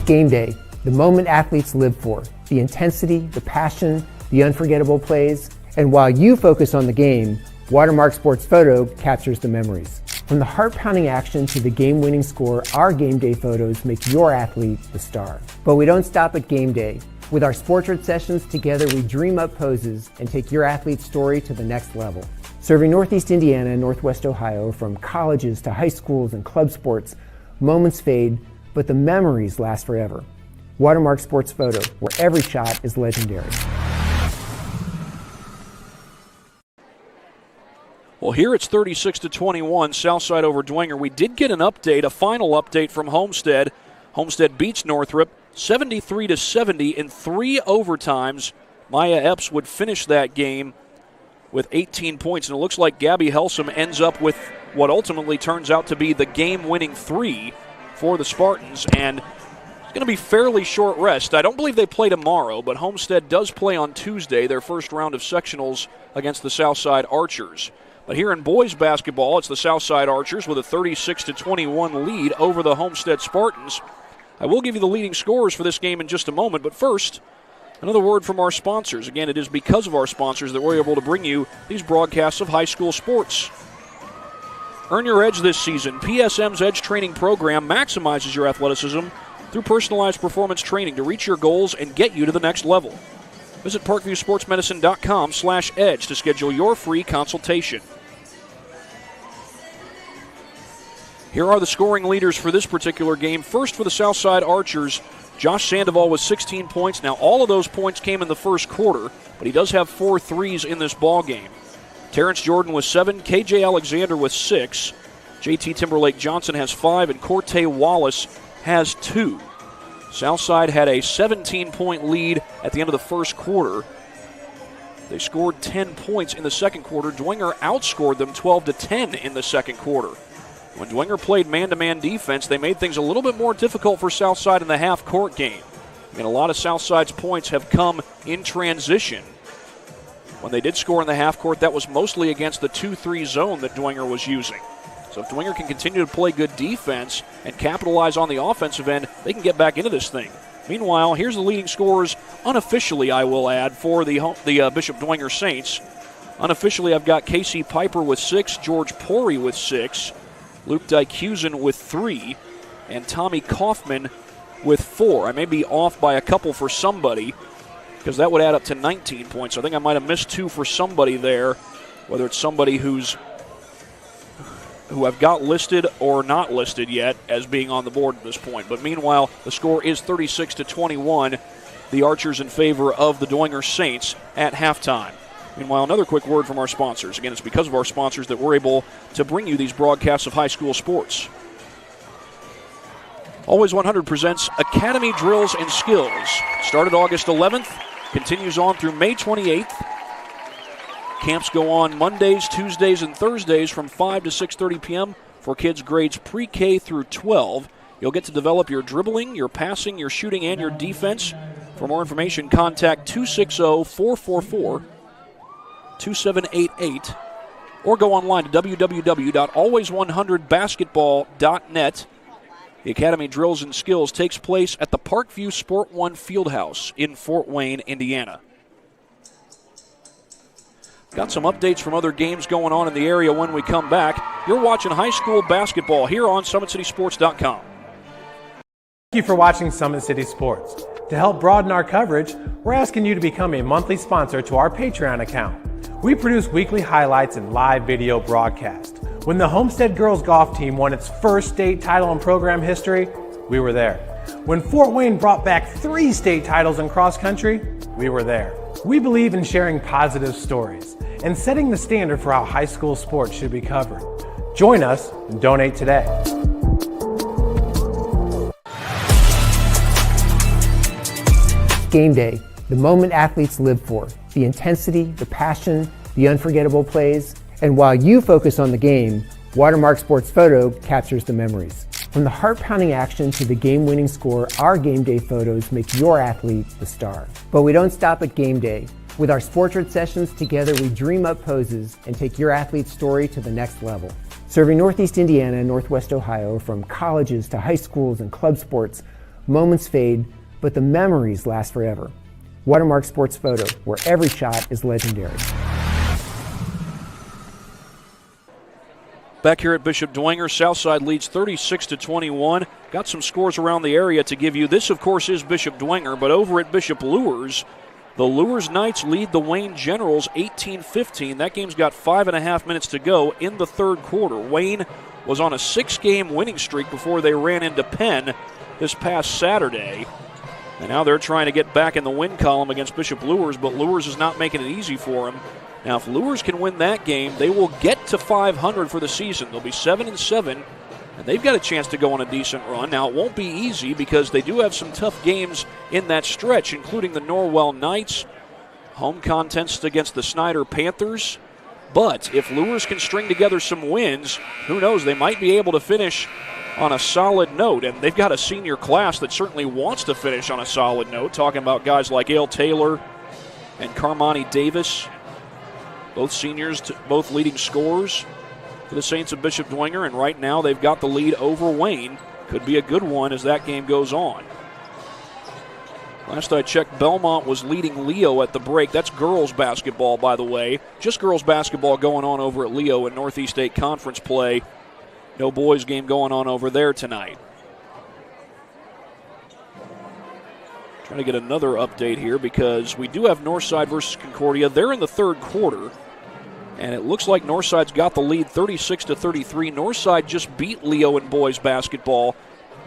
Game day, the moment athletes live for, the intensity, the passion, the unforgettable plays, and while you focus on the game, Watermark Sports Photo captures the memories. From the heart-pounding action to the game-winning score, our game day photos make your athlete the star. But we don't stop at game day. With our Sportrait sessions, together we dream up poses and take your athlete's story to the next level. Serving Northeast Indiana and Northwest Ohio, from colleges to high schools and club sports, moments fade, but the memories last forever. Watermark Sports Photo, where every shot is legendary.
Well, here it's 36-21, Southside over Dwenger. We did get an update, a final update from Homestead. Homestead beats Northrop 73-70 in 3 overtimes. Maya Epps would finish that game with 18 points, and it looks like Gabby Helsum ends up with what ultimately turns out to be the game-winning 3 for the Spartans, and it's going to be fairly short rest. I don't believe they play tomorrow, but Homestead does play on Tuesday, their first round of sectionals against the Southside Archers. But here in boys basketball, it's the Southside Archers with a 36-21 lead over the Homestead Spartans. I will give you the leading scorers for this game in just a moment, but first, another word from our sponsors. Again, it is because of our sponsors that we're able to bring you these broadcasts of high school sports. Earn your edge this season. PSM's Edge Training Program maximizes your athleticism through personalized performance training to reach your goals and get you to the next level. Visit ParkviewSportsMedicine.com/edge to schedule your free consultation. Here are the scoring leaders for this particular game. First for the Southside Archers, Josh Sandoval with 16 points. Now, all of those points came in the first quarter, but he does have 4 threes in this ball game. Terrence Jordan with 7, KJ Alexander with 6, JT Timberlake Johnson has 5, and Corte Wallace has 2. Southside had a 17-point lead at the end of the first quarter. They scored 10 points in the second quarter. Dwenger outscored them 12-10 in the second quarter. When Dwenger played man-to-man defense, they made things a little bit more difficult for Southside in the half-court game. And a lot of Southside's points have come in transition. When they did score in the half-court, that was mostly against the 2-3 zone that Dwenger was using. So if Dwenger can continue to play good defense and capitalize on the offensive end, they can get back into this thing. Meanwhile, here's the leading scorers, unofficially, I will add, for the Bishop Dwenger Saints. Unofficially, I've got Casey Piper with 6, George Pori with 6, Luke Dykusen with 3, and Tommy Kaufman with 4. I may be off by a couple for somebody. because that would add up to 19 points. I think I might have missed 2 for somebody there, whether it's somebody who I've got listed or not listed yet as being on the board at this point. But meanwhile, the score is 36-21. The Archers in favor of the Dwenger Saints at halftime. Meanwhile, another quick word from our sponsors. Again, it's because of our sponsors that we're able to bring you these broadcasts of high school sports. Always 100 presents Academy Drills and Skills. Started August 11th, continues on through May 28th. Camps go on Mondays, Tuesdays, and Thursdays from 5 to 6:30 p.m. for kids grades pre-K through 12. You'll get to develop your dribbling, your passing, your shooting, and your defense. For more information, contact 260-444-2788 or go online to www.always100basketball.net. The Academy Drills and Skills takes place at the Parkview Sport One Fieldhouse in Fort Wayne, Indiana. Got some updates from other games going on in the area when we come back. You're watching high school basketball here on SummitCitySports.com.
Thank you for watching Summit City Sports. To help broaden our coverage, we're asking you to become a monthly sponsor to our Patreon account. We produce weekly highlights and live video broadcasts. When the Homestead girls golf team won its first state title in program history, we were there. When Fort Wayne brought back 3 state titles in cross country, we were there. We believe in sharing positive stories and setting the standard for how high school sports should be covered. Join us and donate today.
Game day, the moment athletes live for, the intensity, the passion, the unforgettable plays, and while you focus on the game, Watermark Sports Photo captures the memories. From the heart-pounding action to the game-winning score, our game day photos make your athlete the star. But we don't stop at game day. With our Sportrait sessions, together we dream up poses and take your athlete's story to the next level. Serving Northeast Indiana and Northwest Ohio, from colleges to high schools and club sports, moments fade, but the memories last forever. Watermark Sports Photo, where every shot is legendary.
Back here at Bishop Dwenger, Southside leads 36-21. Got some scores around the area to give you. This, of course, is Bishop Dwenger, but over at Bishop Lures, the Lures Knights lead the Wayne Generals 18-15. That game's got 5.5 minutes to go in the third quarter. Wayne was on a 6-game winning streak before they ran into Penn this past Saturday. And now they're trying to get back in the win column against Bishop Lures, but Lures is not making it easy for them. Now, if Lures can win that game, they will get to 500 for the season. They'll be 7-7, and they've got a chance to go on a decent run. Now, it won't be easy because they do have some tough games in that stretch, including the Norwell Knights, home contest against the Snyder Panthers. But if Lures can string together some wins, who knows, they might be able to finish on a solid note. And they've got a senior class that certainly wants to finish on a solid note, talking about guys like Ale Taylor and Carmani Davis, both seniors, both leading scorers for the Saints of Bishop Dwenger, and right now they've got the lead over Wayne. Could be a good one as that game goes on. Last I checked, Belmont was leading Leo at the break. That's girls basketball, by the way. Just girls basketball going on over at Leo in Northeast State Conference play. No boys game going on over there tonight. Trying to get another update here because we do have Northside versus Concordia. They're in the third quarter, and it looks like Northside's got the lead 36-33. Northside just beat Leo in boys basketball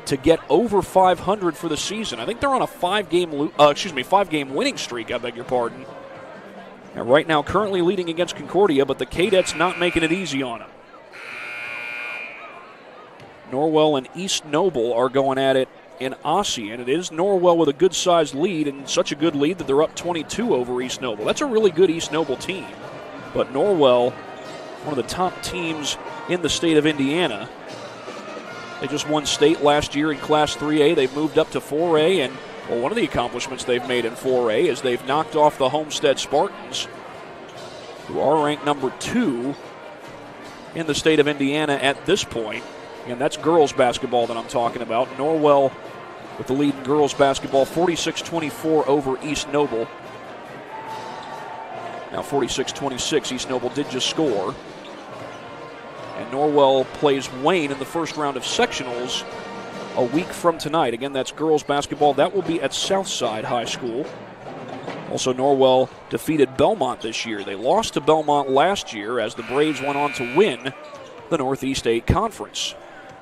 to get over 500 for the season. I think they're on a 5-game winning streak, I beg your pardon. And right now currently leading against Concordia, but the Cadets not making it easy on them. Norwell and East Noble are going at it in Osseo, and it is Norwell with a good-sized lead, and such a good lead that they're up 22 over East Noble. That's a really good East Noble team. But Norwell, one of the top teams in the state of Indiana. They just won state last year in Class 3A. They've moved up to 4A, and one of the accomplishments they've made in 4A is they've knocked off the Homestead Spartans, who are ranked number 2 in the state of Indiana at this point. And that's girls basketball that I'm talking about. Norwell with the lead in girls basketball, 46-24 over East Noble. Now 46-26, East Noble did just score. And Norwell plays Wayne in the first round of sectionals a week from tonight. Again, that's girls basketball. That will be at Southside High School. Also, Norwell defeated Belmont this year. They lost to Belmont last year as the Braves went on to win the Northeast 8 Conference.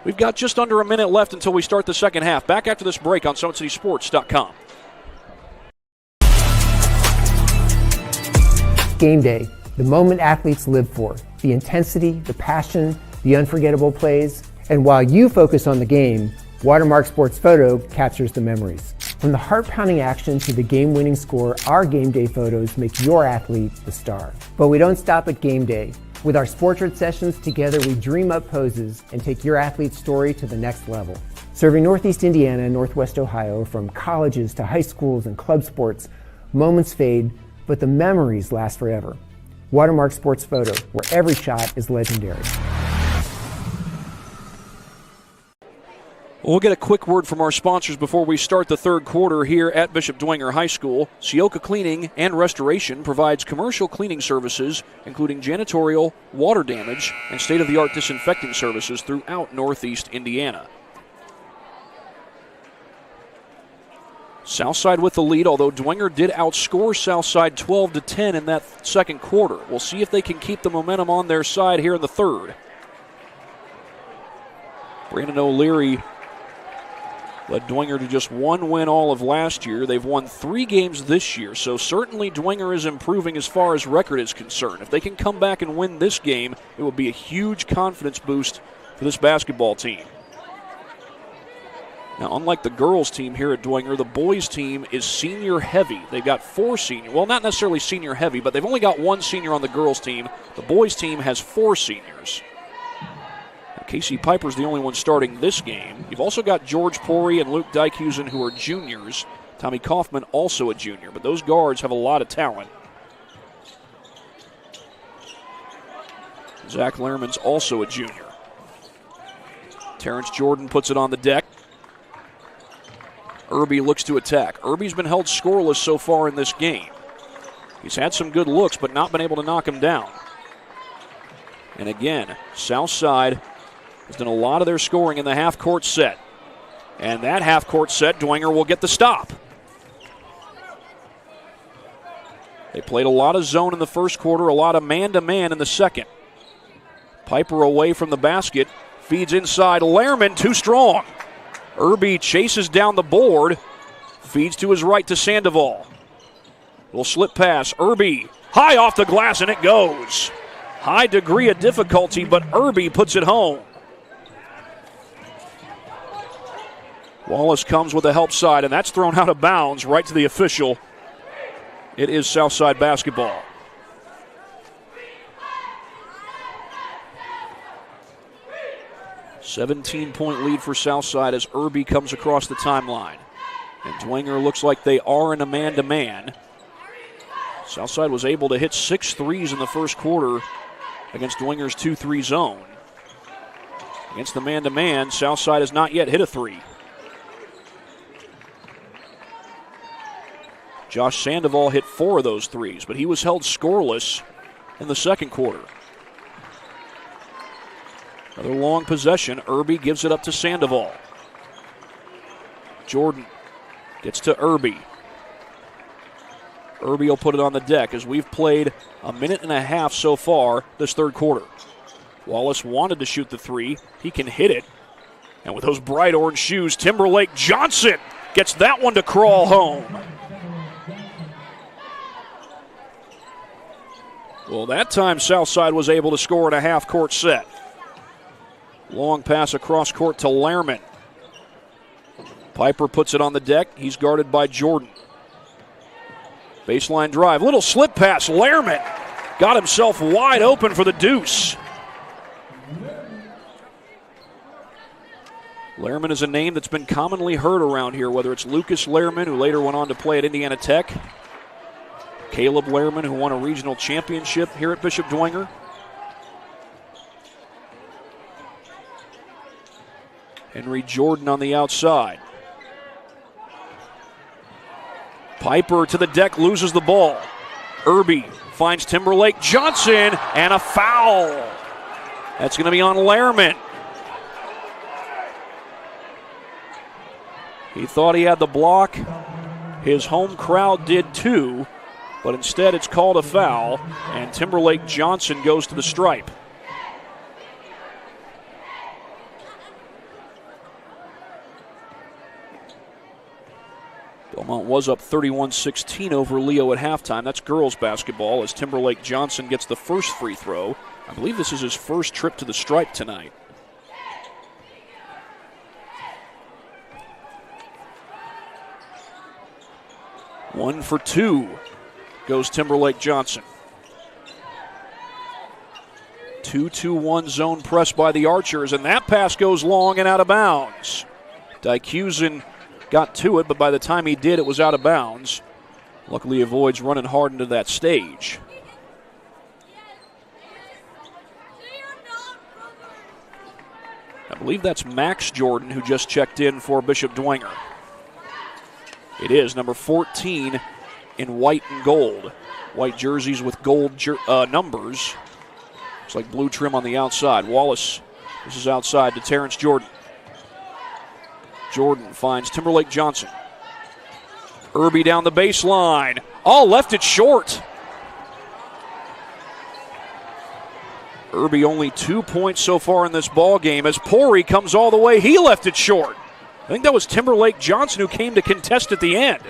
We've got just under a minute left until we start the second half. Back after this break on SummitCitySports.com.
Game day, the moment athletes live for, the intensity, the passion, the unforgettable plays. And while you focus on the game, Watermark Sports Photo captures the memories. From the heart-pounding action to the game-winning score, our game day photos make your athlete the star. But we don't stop at game day. With our Sportrait sessions, together we dream up poses and take your athlete's story to the next level. Serving Northeast Indiana and Northwest Ohio, from colleges to high schools and club sports, moments fade, but the memories last forever. Watermark Sports Photo, where every shot is legendary.
We'll get a quick word from our sponsors before we start the third quarter here at Bishop Dwenger High School. Sioka Cleaning and Restoration provides commercial cleaning services, including janitorial, water damage, and state-of-the-art disinfecting services throughout Northeast Indiana. Southside with the lead, although Dwenger did outscore Southside 12-10 in that second quarter. We'll see if they can keep the momentum on their side here in the third. Brandon O'Leary led Dwenger to just one win all of last year. They've won 3 games this year, so certainly Dwenger is improving as far as record is concerned. If they can come back and win this game, it will be a huge confidence boost for this basketball team. Now, unlike the girls' team here at Dwenger, the boys' team is senior heavy. They've got 4 senior. Well, not necessarily senior heavy, but they've only got 1 senior on the girls' team. The boys' team has 4 seniors. Casey Piper's the only one starting this game. You've also got George Pori and Luke Dykhusen, who are juniors. Tommy Kaufman, also a junior, but those guards have a lot of talent. Zach Lehrman's also a junior. Terrence Jordan puts it on the deck. Irby looks to attack. Irby's been held scoreless so far in this game. He's had some good looks, but not been able to knock him down. And again, Southside has done a lot of their scoring in the half-court set. And that half-court set, Dwenger will get the stop. They played a lot of zone in the first quarter, a lot of man-to-man in the second. Piper away from the basket, feeds inside. Lehrman too strong. Irby chases down the board, feeds to his right to Sandoval. Little slip pass. Irby high off the glass, and it goes. High degree of difficulty, but Irby puts it home. Wallace comes with the help side, and that's thrown out of bounds right to the official. It is Southside basketball. $17-point lead for Southside as Irby comes across the timeline. And Dwenger looks like they are in a man-to-man. Southside was able to hit 6 threes in the first quarter against Dwenger's 2-3 zone. Against the man-to-man, Southside has not yet hit a 3. Josh Sandoval hit 4 of those threes, but he was held scoreless in the second quarter. Another long possession. Irby gives it up to Sandoval. Jordan gets to Irby. Irby will put it on the deck as we've played a minute and a half so far this third quarter. Wallace wanted to shoot the 3. He can hit it. And with those bright orange shoes, Timberlake Johnson gets that one to crawl home. Well, that time Southside was able to score in a half-court set. Long pass across court to Lehrman. Piper puts it on the deck. He's guarded by Jordan. Baseline drive. Little slip pass. Lehrman got himself wide open for the deuce. Lehrman is a name that's been commonly heard around here, whether it's Lucas Lehrman, who later went on to play at Indiana Tech, Caleb Lehrman, who won a regional championship here at Bishop Dwenger. Henry Jordan on the outside. Piper to the deck, loses the ball. Irby finds Timberlake Johnson, and a foul. That's going to be on Lehrman. He thought he had the block. His home crowd did too. but instead it's called a foul, and Timberlake Johnson goes to the stripe. Belmont was up 31-16 over Leo at halftime. That's girls basketball as Timberlake Johnson gets the first free throw. I believe this is his first trip to the stripe tonight. One for two goes Timberlake Johnson. 2-2-1 zone press by the Archers, and that pass goes long and out of bounds. Dykusen got to it, but by the time he did, it was out of bounds. Luckily, he avoids running hard into that stage. I believe that's Max Jordan who just checked in for Bishop Dwenger. It is number 14 in white and gold. White jerseys with gold numbers. Looks like blue trim on the outside. Wallace, this is outside to Terrence Jordan. Jordan finds Timberlake Johnson. Irby down the baseline. Oh, left it short. Irby only 2 points so far in this ball game as Pori comes all the way. He left it short. I think that was Timberlake Johnson who came to contest at the end.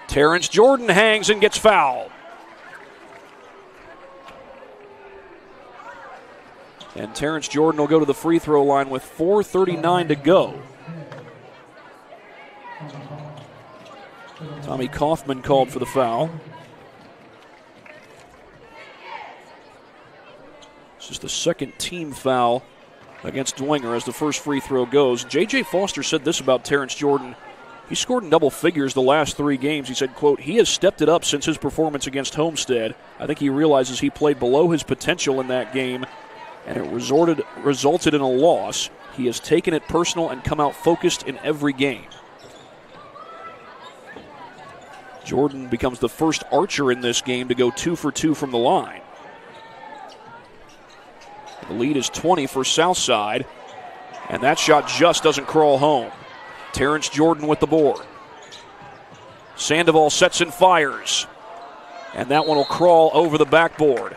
Terrence Jordan hangs and gets fouled. And Terrence Jordan will go to the free throw line with 4:39 to go. Tommy Kaufman called for the foul. This is the second team foul against Dwenger as the first free throw goes. J.J. Foster said this about Terrence Jordan. He scored in double figures the last 3 games. He said, quote, "He has stepped it up since his performance against Homestead. I think he realizes he played below his potential in that game, and it resulted in a loss. He has taken it personal and come out focused in every game." Jordan becomes the first Archer in this game to go 2 for 2 from the line. The lead is 20 for Southside, and that shot just doesn't crawl home. Terrence Jordan with the board. Sandoval sets and fires, and that one will crawl over the backboard.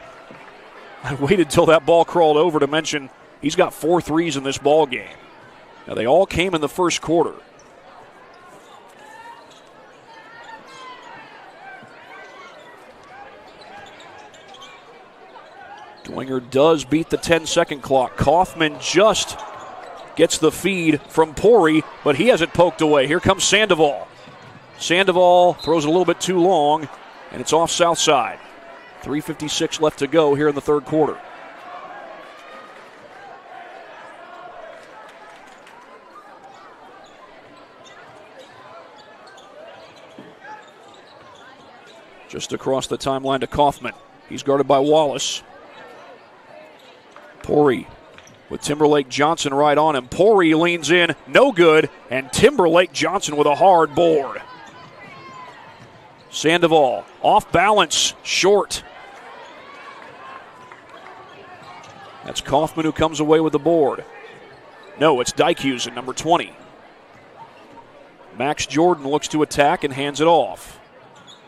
I waited till that ball crawled over to mention he's got 4 threes in this ball game. Now, they all came in the first quarter. Dwenger does beat the 10-second clock. Kaufman just gets the feed from Pori, but he has it poked away. Here comes Sandoval. Sandoval throws it a little bit too long, and it's off Southside. 3:56 left to go here in the third quarter. Just across the timeline to Kaufman. He's guarded by Wallace. Pori with Timberlake Johnson right on him. Pori leans in, no good, and Timberlake Johnson with a hard board. Sandoval off balance, short. That's Kaufman who comes away with the board. No, it's Dykusen, number 20. Max Jordan looks to attack and hands it off.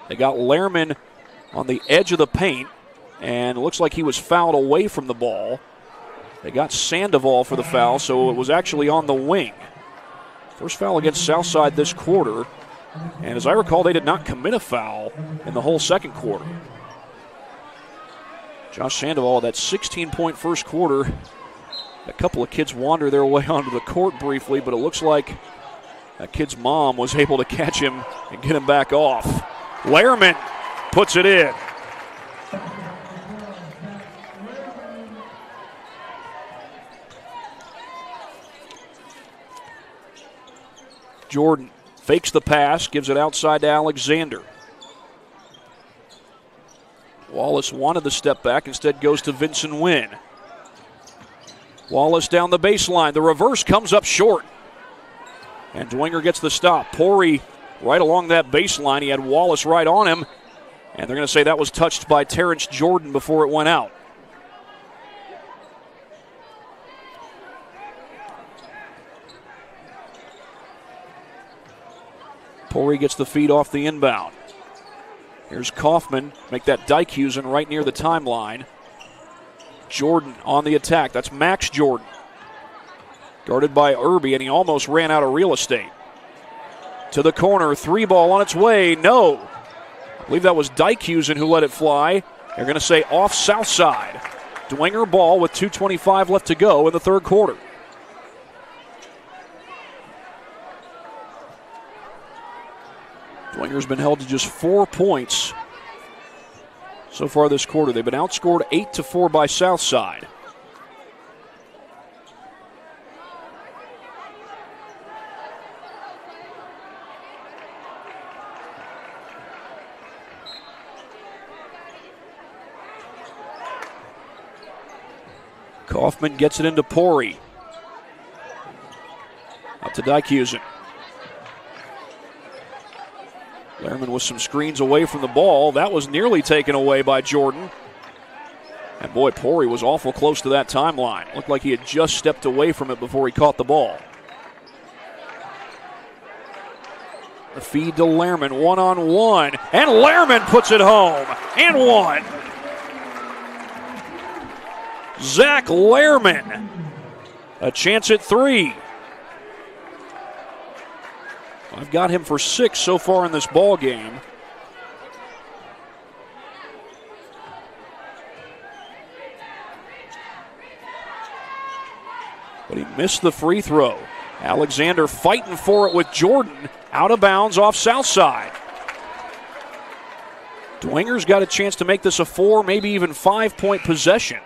They got Lehrman on the edge of the paint, and it looks like he was fouled away from the ball. They got Sandoval for the foul, so it was actually on the wing. First foul against Southside this quarter, and as I recall, they did not commit a foul in the whole second quarter. Josh Sandoval, that 16-point first quarter. A couple of kids wander their way onto the court briefly, but it looks like that kid's mom was able to catch him and get him back off. Lehrman puts it in. Jordan fakes the pass, gives it outside to Alexander. Wallace wanted the step back, instead goes to Vincent Wynn. Wallace down the baseline. The reverse comes up short. And Dwenger gets the stop. Pori right along that baseline. He had Wallace right on him. And they're going to say that was touched by Terrence Jordan before it went out. Pori gets the feed off the inbound. Here's Kaufman, make that Dykehusen right near the timeline. Jordan on the attack. That's Max Jordan. Guarded by Irby, and he almost ran out of real estate. To the corner, 3 ball on its way. No. I believe that was Dykehusen who let it fly. They're going to say off south side. Dwenger ball with 2:25 left to go in the third quarter. Dwenger's been held to just 4 points so far this quarter. They've been outscored 8-4 by Southside. Kaufman gets it into Pori. Up to Dykehusen. Lehrman with some screens away from the ball. That was nearly taken away by Jordan. And boy, Pori was awful close to that timeline. Looked like he had just stepped away from it before he caught the ball. The feed to Lehrman, one-on-one. And Lehrman puts it home. And one. Zach Lehrman. A chance at 3. I've got him for 6 so far in this ball game. But he missed the free throw. Alexander fighting for it with Jordan. Out of bounds off south side. Dwenger's got a chance to make this a 4, maybe even 5-point possession.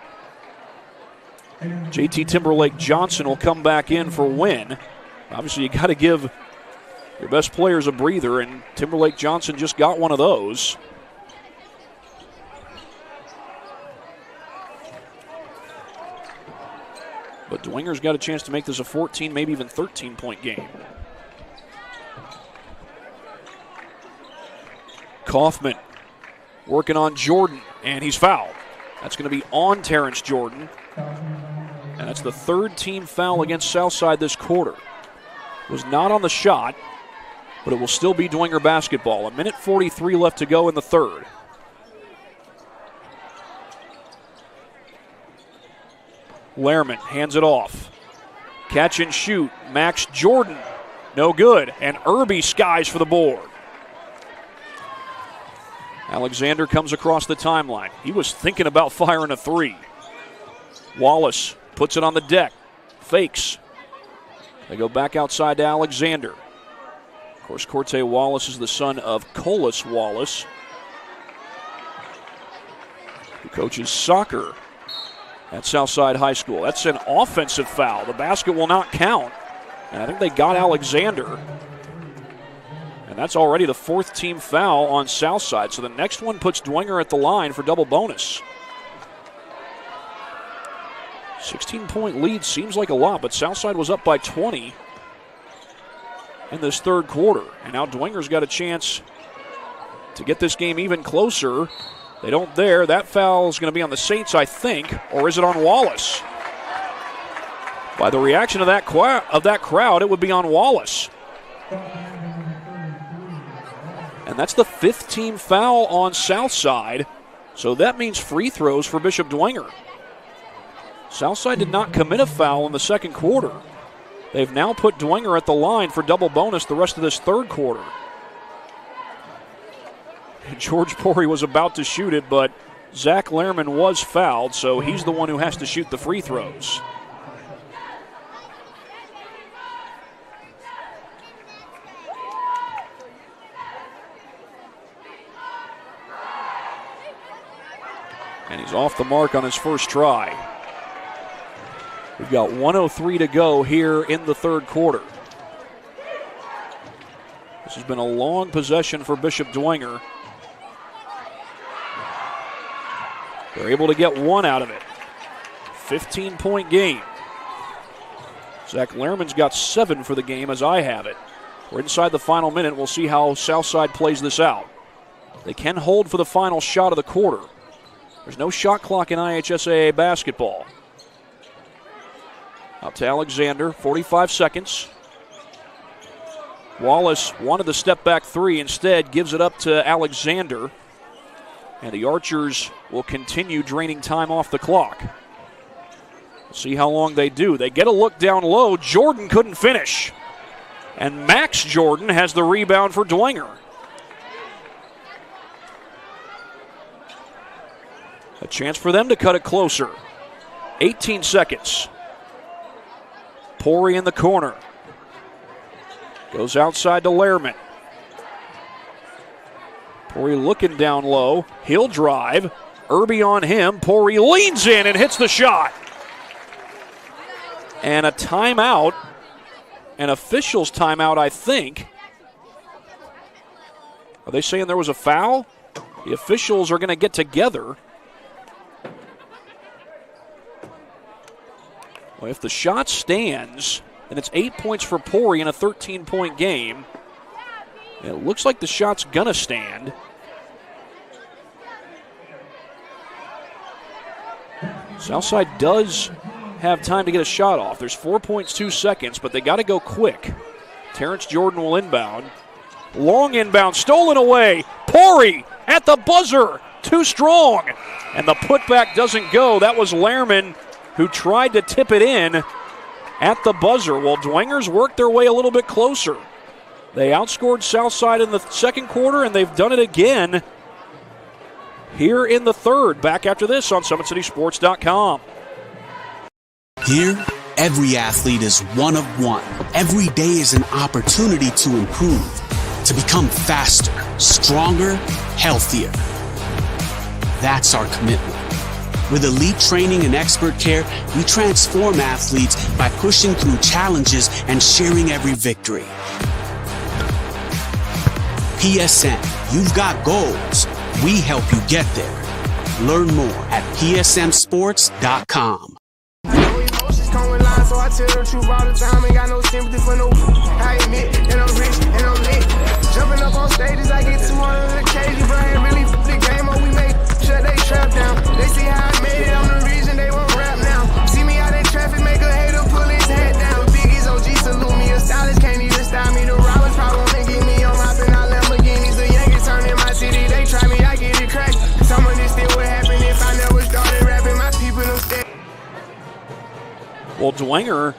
JT Timberlake Johnson will come back in for win. Obviously, you got to give your best players a breather, and Timberlake Johnson just got one of those. But Dwenger's got a chance to make this a 14, maybe even 13-point game. Kaufman working on Jordan, and he's fouled. That's going to be on Terrence Jordan. And that's the 3rd team foul against Southside this quarter. Was not on the shot, but it will still be Dwenger basketball. 1:43 left to go in the third. Lehrman hands it off. Catch and shoot. Max Jordan, no good. And Irby skies for the board. Alexander comes across the timeline. He was thinking about firing a 3. Wallace puts it on the deck. Fakes. They go back outside to Alexander. Of course, Corte Wallace is the son of Colas Wallace, who coaches soccer at Southside High School. That's an offensive foul. The basket will not count. And I think they got Alexander. And that's already the 4th team foul on Southside. So the next one puts Dwenger at the line for double bonus. 16-point lead seems like a lot, but Southside was up by 20 in this third quarter. And now Dwenger's got a chance to get this game even closer. They don't there. That foul is going to be on the Saints, I think, or is it on Wallace? By the reaction of that crowd, it would be on Wallace. And that's the 5th team foul on Southside, so that means free throws for Bishop Dwenger. Southside did not commit a foul in the second quarter. They've now put Dwenger at the line for double bonus the rest of this third quarter. George Pori was about to shoot it, but Zach Lehrman was fouled, so he's the one who has to shoot the free throws. And he's off the mark on his first try. We've got 1:03 to go here in the third quarter. This has been a long possession for Bishop Dwenger. They're able to get 1 out of it. 15-point game. Zach Lehrman's got 7 for the game as I have it. We're inside the final minute. We'll see how Southside plays this out. They can hold for the final shot of the quarter. There's no shot clock in IHSAA basketball. Out to Alexander, 45 seconds. Wallace wanted the step back 3, instead gives it up to Alexander. And the Archers will continue draining time off the clock. See how long they do. They get a look down low. Jordan couldn't finish. And Max Jordan has the rebound for Dwenger. A chance for them to cut it closer. 18 seconds. Pori in the corner. Goes outside to Lehrman. Pori looking down low. He'll drive. Irby on him. Pori leans in and hits the shot. And a timeout. An official's timeout, I think. Are they saying there was a foul? The officials are going to get together. Well, if the shot stands, then it's 8 points for Pori in a 13-point game. It looks like the shot's going to stand. Southside does have time to get a shot off. There's 4.2 seconds, but they got to go quick. Terrence Jordan will inbound. Long inbound, stolen away. Pori at the buzzer, too strong. And the putback doesn't go. That was Lehrman who tried to tip it in at the buzzer. Well, Dwengers worked their way a little bit closer. They outscored Southside in the second quarter, and they've done it again here in the third. Back after this on SummitCitySports.com.
Here, every athlete is one of one. Every day is an opportunity to improve, to become faster, stronger, healthier. That's our commitment. With elite training and expert care, we transform athletes by pushing through challenges and sharing every victory. PSN, you've got goals. We help you get there. Learn more at psnsports.com.
So I tell the truth all the time, ain't got no sympathy for no. I admit that I'm rich and I'm lit. Jumping up on stages, I get 200 a cage. Bro, ain't really the game, or we make sure they trap down. They see how I made it, I'm the reason they won't rap now. See me out in traffic, make a hater pull his head down. Biggie's OG salute me, a stylist can't even style me. The robbers probably wanna get me on hopping out Lamborghinis. The Yankees turn in my city, they try me, I get it cracked. Some of this still would happen if I never started rapping. My people don't stay.
Well, Dwenger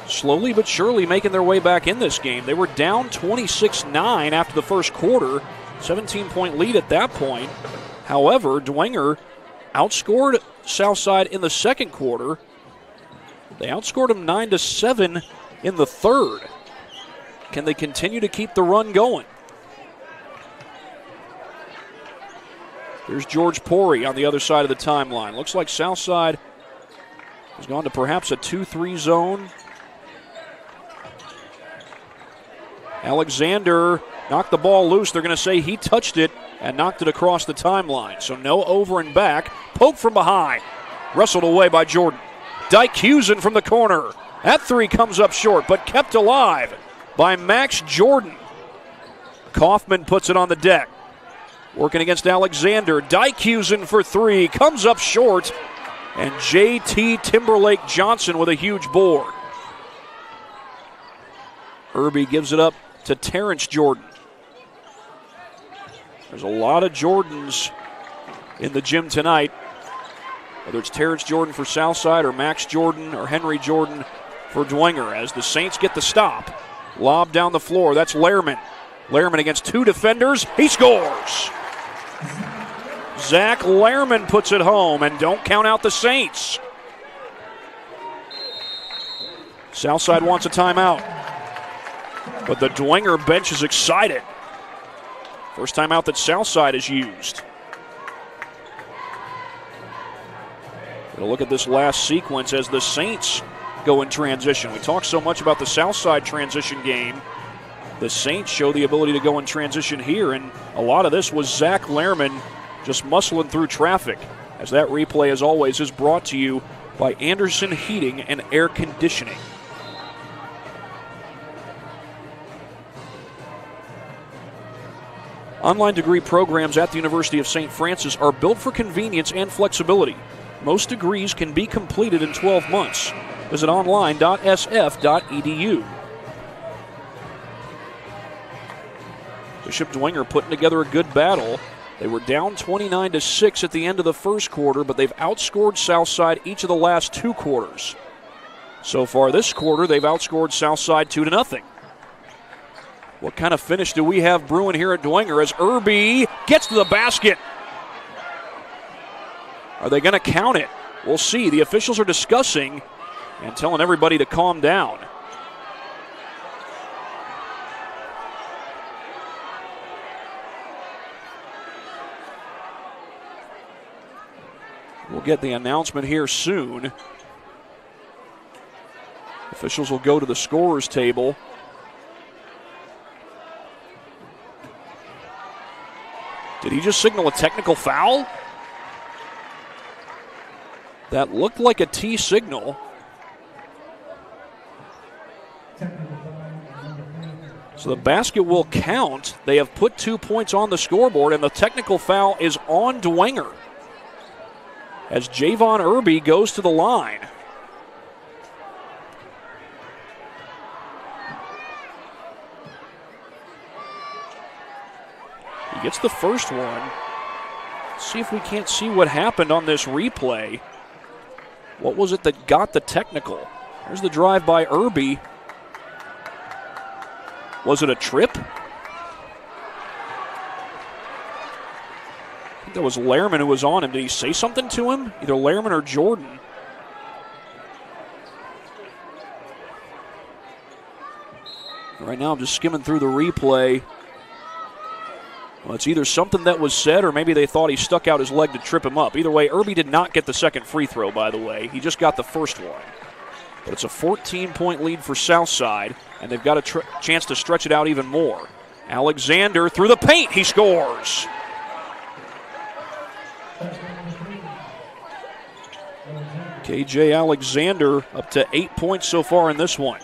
slowly but surely making their way back in this game. They were down 26-9 after the first quarter, 17-point lead at that point. However, Dwenger outscored Southside in the second quarter. They outscored them 9-7 in the third. Can they continue to keep the run going? Here's George Pori on the other side of the timeline. Looks like Southside has gone to perhaps a 2-3 zone. Alexander knocked the ball loose. They're going to say he touched it and knocked it across the timeline. So no over and back. Poke from behind. Wrestled away by Jordan. Dyke Husen from the corner. That three comes up short, but kept alive by Max Jordan. Kaufman puts it on the deck. Working against Alexander. Dyke Husen for three. Comes up short. And J.T. Timberlake Johnson with a huge board. Irby gives it up to Terrence Jordan. There's a lot of Jordans in the gym tonight. Whether it's Terrence Jordan for Southside or Max Jordan or Henry Jordan for Dwenger. As the Saints get the stop. Lob down the floor. That's Lehrman. Lehrman against two defenders. He scores. Zach Lehrman puts it home, and don't count out the Saints. Southside wants a timeout, but the Dwenger bench is excited. First timeout that Southside has used. We'll look at this last sequence as the Saints go in transition. We talk so much about the Southside transition game. The Saints show the ability to go in transition here, and a lot of this was Zach Lehrman just muscling through traffic, as that replay, as always, is brought to you by Anderson Heating and Air Conditioning. Online degree programs at the University of St. Francis are built for convenience and flexibility. Most degrees can be completed in 12 months. Visit online.sf.edu. Bishop Dwenger putting together a good battle. They were down 29-6 at the end of the first quarter, but they've outscored Southside each of the last 2 quarters. So far this quarter, they've outscored Southside 2-0. What kind of finish do we have brewing here at Dwenger as Irby gets to the basket? Are they going to count it? We'll see. The officials are discussing and telling everybody to calm down. We'll get the announcement here soon. Officials will go to the scorer's table. Did he just signal a technical foul? That looked like a T signal. So the basket will count. They have put 2 points on the scoreboard, and the technical foul is on Dwenger as Javon Irby goes to the line. He gets the first one. Let's see if we can't see what happened on this replay. What was it that got the technical? There's the drive by Irby. Was it a trip? I think that was Lehrman who was on him. Did he say something to him? Either Lehrman or Jordan. Right now I'm just skimming through the replay. Well, it's either something that was said or maybe they thought he stuck out his leg to trip him up. Either way, Irby did not get the second free throw, by the way. He just got the first one. But it's a 14-point lead for Southside, and they've got a chance to stretch it out even more. Alexander through the paint. He scores. KJ Alexander up to 8 points so far in this one.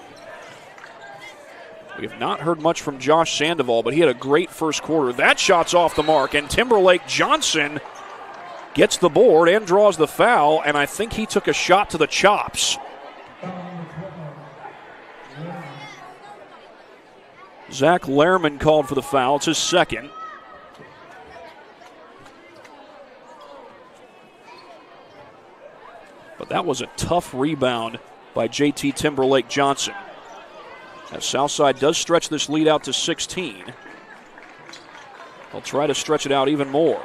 We have not heard much from Josh Sandoval, but he had a great first quarter. That shot's off the mark, and Timberlake Johnson gets the board and draws the foul, and I think he took a shot to the chops. Zach Lehrman called for the foul. It's his second. But that was a tough rebound by JT Timberlake Johnson. As Southside does stretch this lead out to 16. They'll try to stretch it out even more.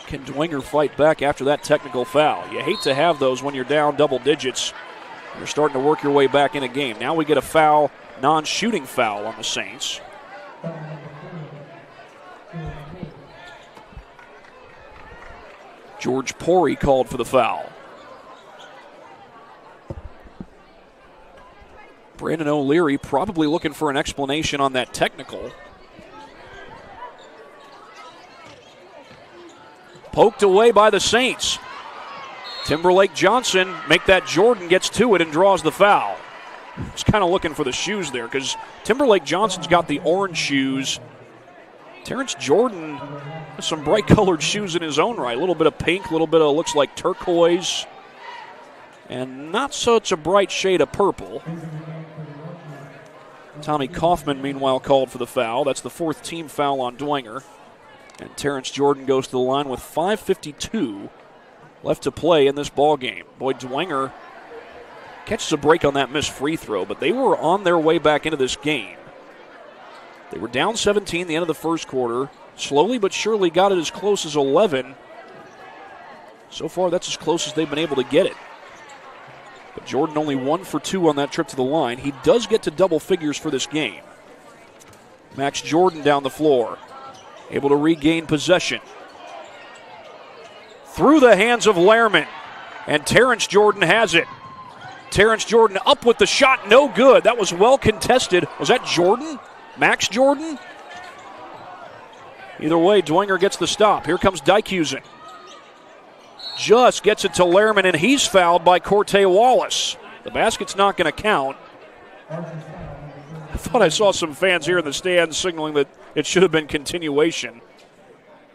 Can Dwenger fight back after that technical foul? You hate to have those when you're down double digits. You're starting to work your way back in a game. Now we get a foul, non-shooting foul on the Saints. George Pori called for the foul. Brandon O'Leary probably looking for an explanation on that technical. Poked away by the Saints. Timberlake Johnson, make that Jordan gets to it and draws the foul. He's kind of looking for the shoes there because Timberlake Johnson's got the orange shoes. Terrence Jordan has some bright colored shoes in his own right. A little bit of pink, a little bit of looks like turquoise, and not such a bright shade of purple. Tommy Kaufman, meanwhile, called for the foul. That's the fourth team foul on Dwenger. And Terrence Jordan goes to the line with 5:52 left to play in this ball game. Boy, Dwenger catches a break on that missed free throw, but they were on their way back into this game. They were down 17 the end of the first quarter. Slowly but surely got it as close as 11. So far, that's as close as they've been able to get it. But Jordan only 1 for 2 on that trip to the line. He does get to double figures for this game. Max Jordan down the floor, able to regain possession. Through the hands of Lehrman, and Terrence Jordan has it. Terrence Jordan up with the shot, no good. That was well contested. Was that Jordan? Max Jordan? Either way, Dwenger gets the stop. Here comes Dykehusen. Just gets it to Lehrman, and he's fouled by Corte Wallace. The basket's not going to count. I thought I saw some fans here in the stands signaling that it should have been continuation.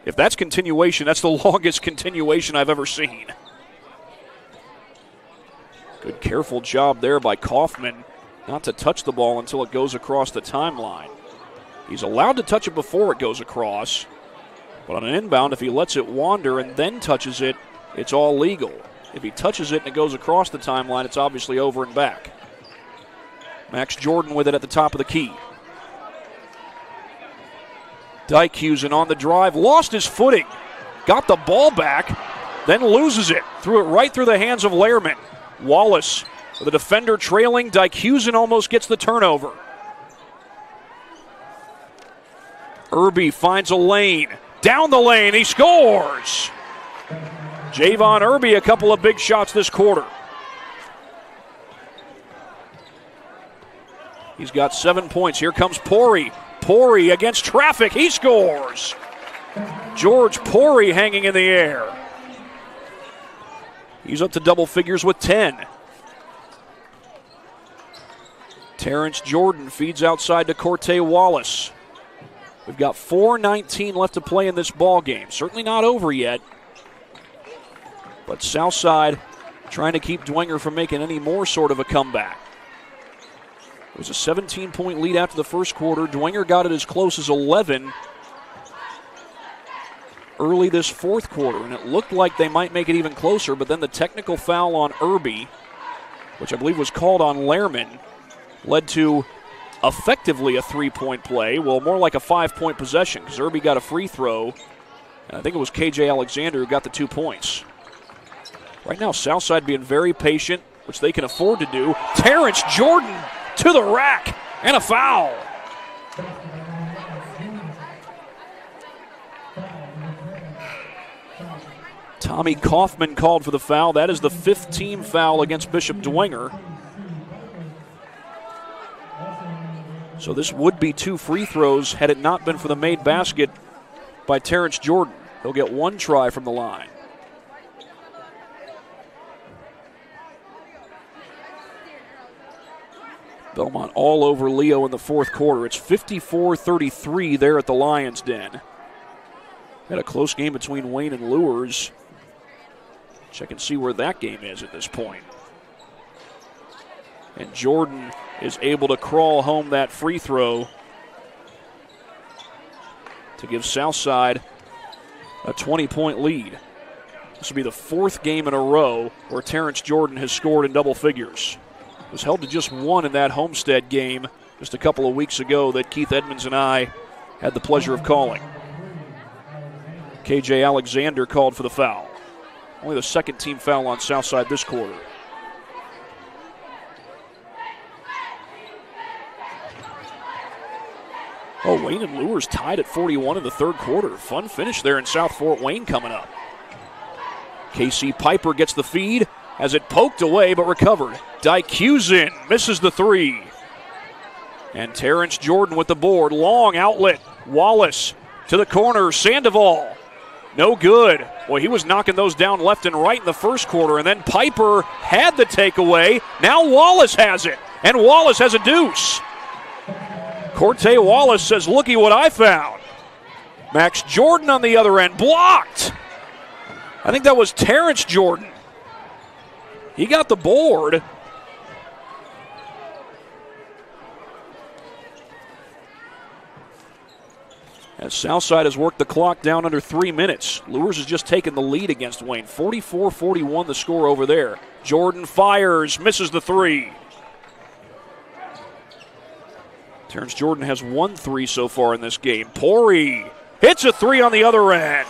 If that's continuation, that's the longest continuation I've ever seen. Good careful job there by Kaufman not to touch the ball until it goes across the timeline. He's allowed to touch it before it goes across. But on an inbound, if he lets it wander and then touches it, it's all legal. If he touches it and it goes across the timeline, it's obviously over and back. Max Jordan with it at the top of the key. Dykehusen on the drive, lost his footing, got the ball back, then loses it. Threw it right through the hands of Lehrman. Wallace, with the defender trailing, Dykehusen almost gets the turnover. Irby finds a lane. Down the lane, he scores! Javon Irby, a couple of big shots this quarter. He's got 7 points. Here comes Pori. Pori against traffic, he scores! George Pori hanging in the air. He's up to double figures with 10. Terrence Jordan feeds outside to Corte Wallace. We've got 4:19 left to play in this ball game. Certainly not over yet. But Southside trying to keep Dwenger from making any more sort of a comeback. It was a 17-point lead after the first quarter. Dwenger got it as close as 11 early this fourth quarter, and it looked like they might make it even closer, but then the technical foul on Irby, which I believe was called on Lehrman, led to effectively a 3-point play. Well, more like a 5-point possession because Irby got a free throw, and I think it was KJ Alexander who got the 2 points. Right now, Southside being very patient, which they can afford to do. Terrence Jordan to the rack, and a foul. Tommy Kaufman called for the foul. That is the 5th team foul against Bishop Dwenger. So this would be 2 free throws had it not been for the made basket by Terrence Jordan. He'll get 1 try from the line. Belmont all over Leo in the fourth quarter. It's 54-33 there at the Lions' Den. Had a close game between Wayne and Lures. Check and see where that game is at this point. And Jordan is able to crawl home that free throw to give Southside a 20-point lead. This will be the 4th game in a row where Terrence Jordan has scored in double figures. It was held to just 1 in that Homestead game just a couple of weeks ago that Keith Edmonds and I had the pleasure of calling. KJ Alexander called for the foul. Only the 2nd team foul on Southside this quarter. Oh, Wayne and Lures tied at 41 in the third quarter. Fun finish there in South Fort Wayne coming up. KC Piper gets the feed, has it poked away but recovered. Dykehusen misses the 3. And Terrence Jordan with the board. Long outlet. Wallace to the corner. Sandoval. No good. Boy, he was knocking those down left and right in the first quarter, and then Piper had the takeaway. Now Wallace has it, and Wallace has a deuce. Corte Wallace says, looky what I found. Max Jordan on the other end, blocked. I think that was Terrence Jordan. He got the board. As Southside has worked the clock down under 3 minutes. Lures has just taken the lead against Wayne. 44-41 the score over there. Jordan fires, misses the 3. Terrence Jordan has 1 3 so far in this game. Pori hits a 3 on the other end.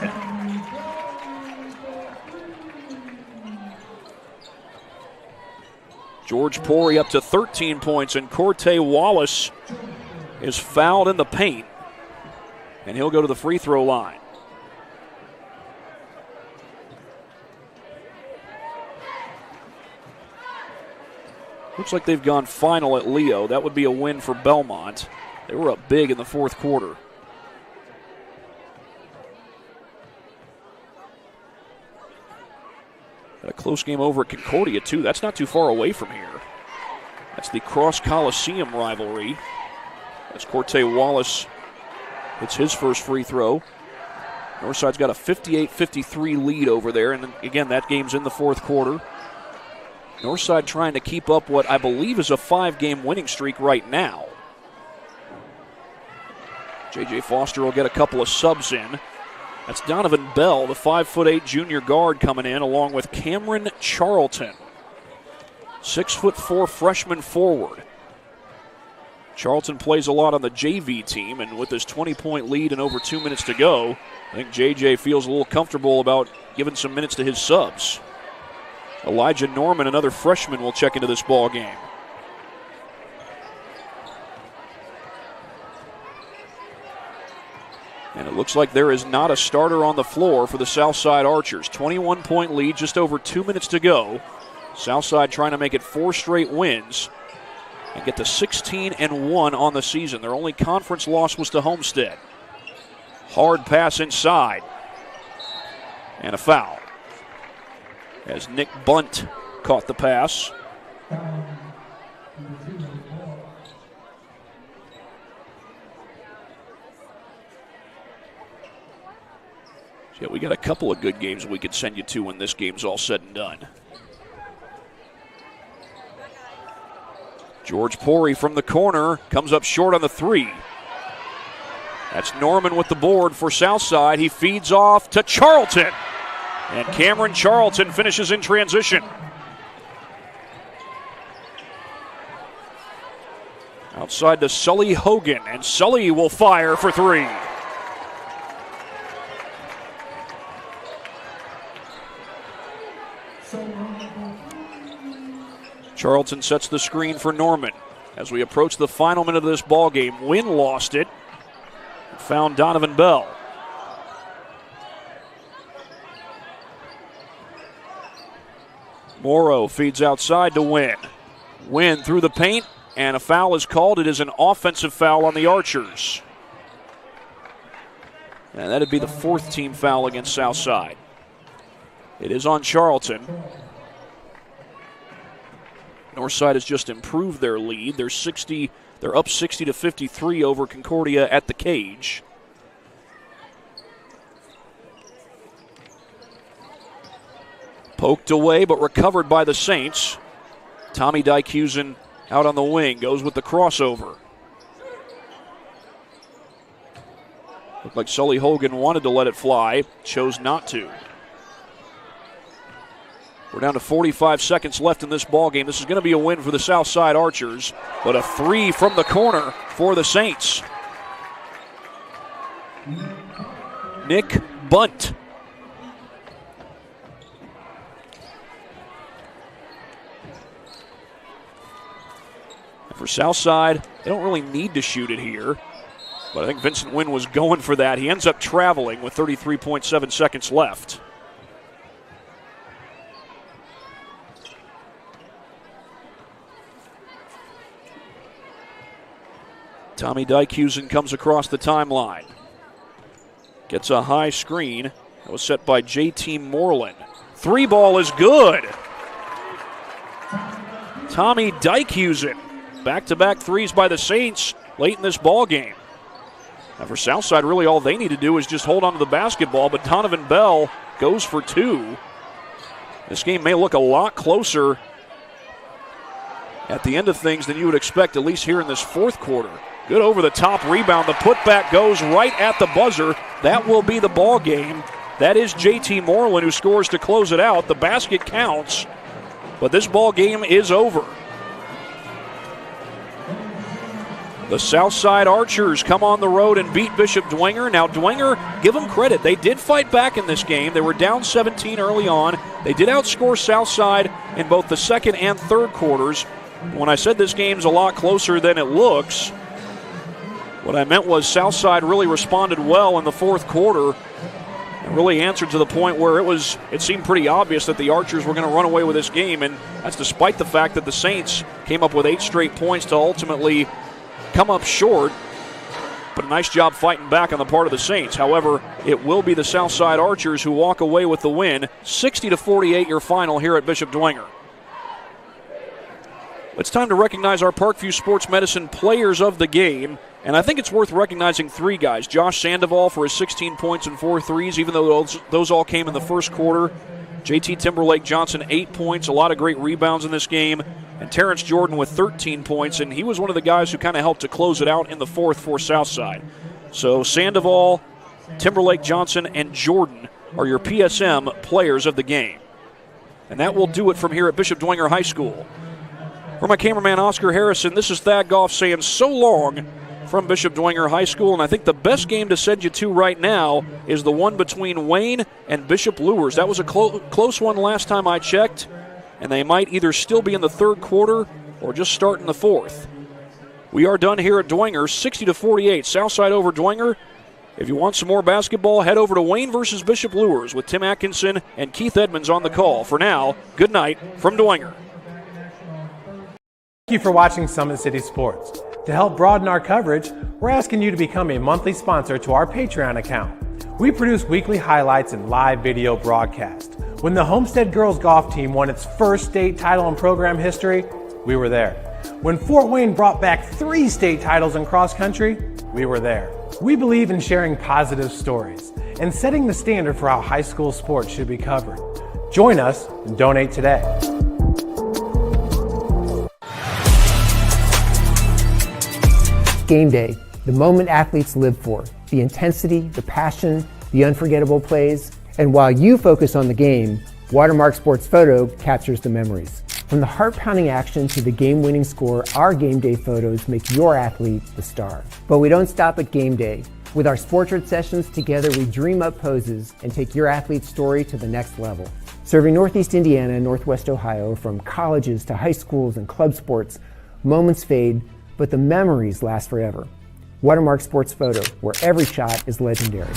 George Pori up to 13 points, and Corte Wallace is fouled in the paint. And he'll go to the free throw line. Looks like they've gone final at Leo. That would be a win for Belmont. They were up big in the fourth quarter. Had a close game over at Concordia, too. That's not too far away from here. That's the Cross Coliseum rivalry. That's Corte Wallace. It's his first free throw. Northside's got a 58-53 lead over there. And then, again, that game's in the fourth quarter. Northside trying to keep up what I believe is a 5-game winning streak right now. J.J. Foster will get a couple of subs in. That's Donovan Bell, the 5'8" junior guard, coming in, along with Cameron Charlton, 6'4" freshman forward. Charlton plays a lot on the JV team, and with this 20-point lead and over 2 minutes to go, I think J.J. feels a little comfortable about giving some minutes to his subs. Elijah Norman, another freshman, will check into this ball game. And it looks like there is not a starter on the floor for the Southside Archers. 21-point lead, just over 2 minutes to go. Southside trying to make it 4 straight wins and get to 16-1 on the season. Their only conference loss was to Homestead. Hard pass inside. And a foul, as Nick Bunt caught the pass. Yeah, we got a couple of good games we could send you to when this game's all said and done. George Pori from the corner comes up short on the 3. That's Norman with the board for Southside. He feeds off to Charlton. And Cameron Charlton finishes in transition. Outside to Sully Hogan, and Sully will fire for 3. Charlton sets the screen for Norman. As we approach the final minute of this ball game, Wynn lost it. Found Donovan Bell. Morrow feeds outside to Wynn. Wynn through the paint, and a foul is called. It is an offensive foul on the Archers. And that'd be the 4th team foul against Southside. It is on Charlton. Northside has just improved their lead. They're up 60-53 over Concordia at the cage. Poked away, but recovered by the Saints. Tommy Dykehusen out on the wing, goes with the crossover. Looked like Sully Hogan wanted to let it fly, chose not to. We're down to 45 seconds left in this ball game. This is going to be a win for the Southside Archers, but a 3 from the corner for the Saints. Nick Bunt. And for Southside, they don't really need to shoot it here, but I think Vincent Wynn was going for that. He ends up traveling with 33.7 seconds left. Tommy Dykehusen comes across the timeline. Gets a high screen. That was set by J.T. Moreland. 3 ball is good. Tommy Dykehusen. Back-to-back 3s by the Saints late in this ball game. Now for Southside, really all they need to do is just hold on to the basketball, but Donovan Bell goes for 2. This game may look a lot closer at the end of things than you would expect, at least here in this 4th quarter. Good over-the-top rebound. The putback goes right at the buzzer. That will be the ball game. That is J.T. Moreland who scores to close it out. The basket counts, but this ball game is over. The Southside Archers come on the road and beat Bishop Dwenger. Now Dwenger, give them credit. They did fight back in this game. They were down 17 early on. They did outscore Southside in both the 2nd and 3rd quarters. When I said this game's a lot closer than it looks, what I meant was Southside really responded well in the 4th quarter and really answered to the point where it seemed pretty obvious that the Archers were going to run away with this game, and that's despite the fact that the Saints came up with 8 straight points to ultimately come up short. But a nice job fighting back on the part of the Saints. However, it will be the Southside Archers who walk away with the win. 60-48 your final here at Bishop Dwenger. It's time to recognize our Parkview Sports Medicine players of the game. And I think it's worth recognizing 3 guys. Josh Sandoval for his 16 points and 4 threes, even though those all came in the 1st quarter. JT Timberlake Johnson, 8 points, a lot of great rebounds in this game. And Terrence Jordan with 13 points, and he was one of the guys who kind of helped to close it out in the 4th for Southside. So Sandoval, Timberlake Johnson, and Jordan are your PSM players of the game. And that will do it from here at Bishop Dwenger High School. For my cameraman Oscar Harrison, this is Thad Goff saying so long from Bishop Dwenger High School, and I think the best game to send you to right now is the one between Wayne and Bishop Luers. That was a close one last time I checked, and they might either still be in the third quarter or just start in the fourth. We are done here at Dwenger, 60-48, Southside over Dwenger. If you want some more basketball, head over to Wayne versus Bishop Luers with Tim Atkinson and Keith Edmonds on the call. For now, good night from Dwenger.
Thank you for watching Summit City Sports. To help broaden our coverage, we're asking you to become a monthly sponsor to our Patreon account. We produce weekly highlights and live video broadcasts. When the Homestead Girls Golf Team won its first state title in program history, we were there. When Fort Wayne brought back 3 state titles in cross country, we were there. We believe in sharing positive stories and setting the standard for how high school sports should be covered. Join us and donate today.
Game day, the moment athletes live for, the intensity, the passion, the unforgettable plays, and while you focus on the game, Watermark Sports Photo captures the memories. From the heart-pounding action to the game-winning score, our game day photos make your athlete the star. But we don't stop at game day. With our Sportrait sessions together, we dream up poses and take your athlete's story to the next level. Serving Northeast Indiana and Northwest Ohio, from colleges to high schools and club sports, moments fade, but the memories last forever. Watermark Sports Photo, where every shot is legendary.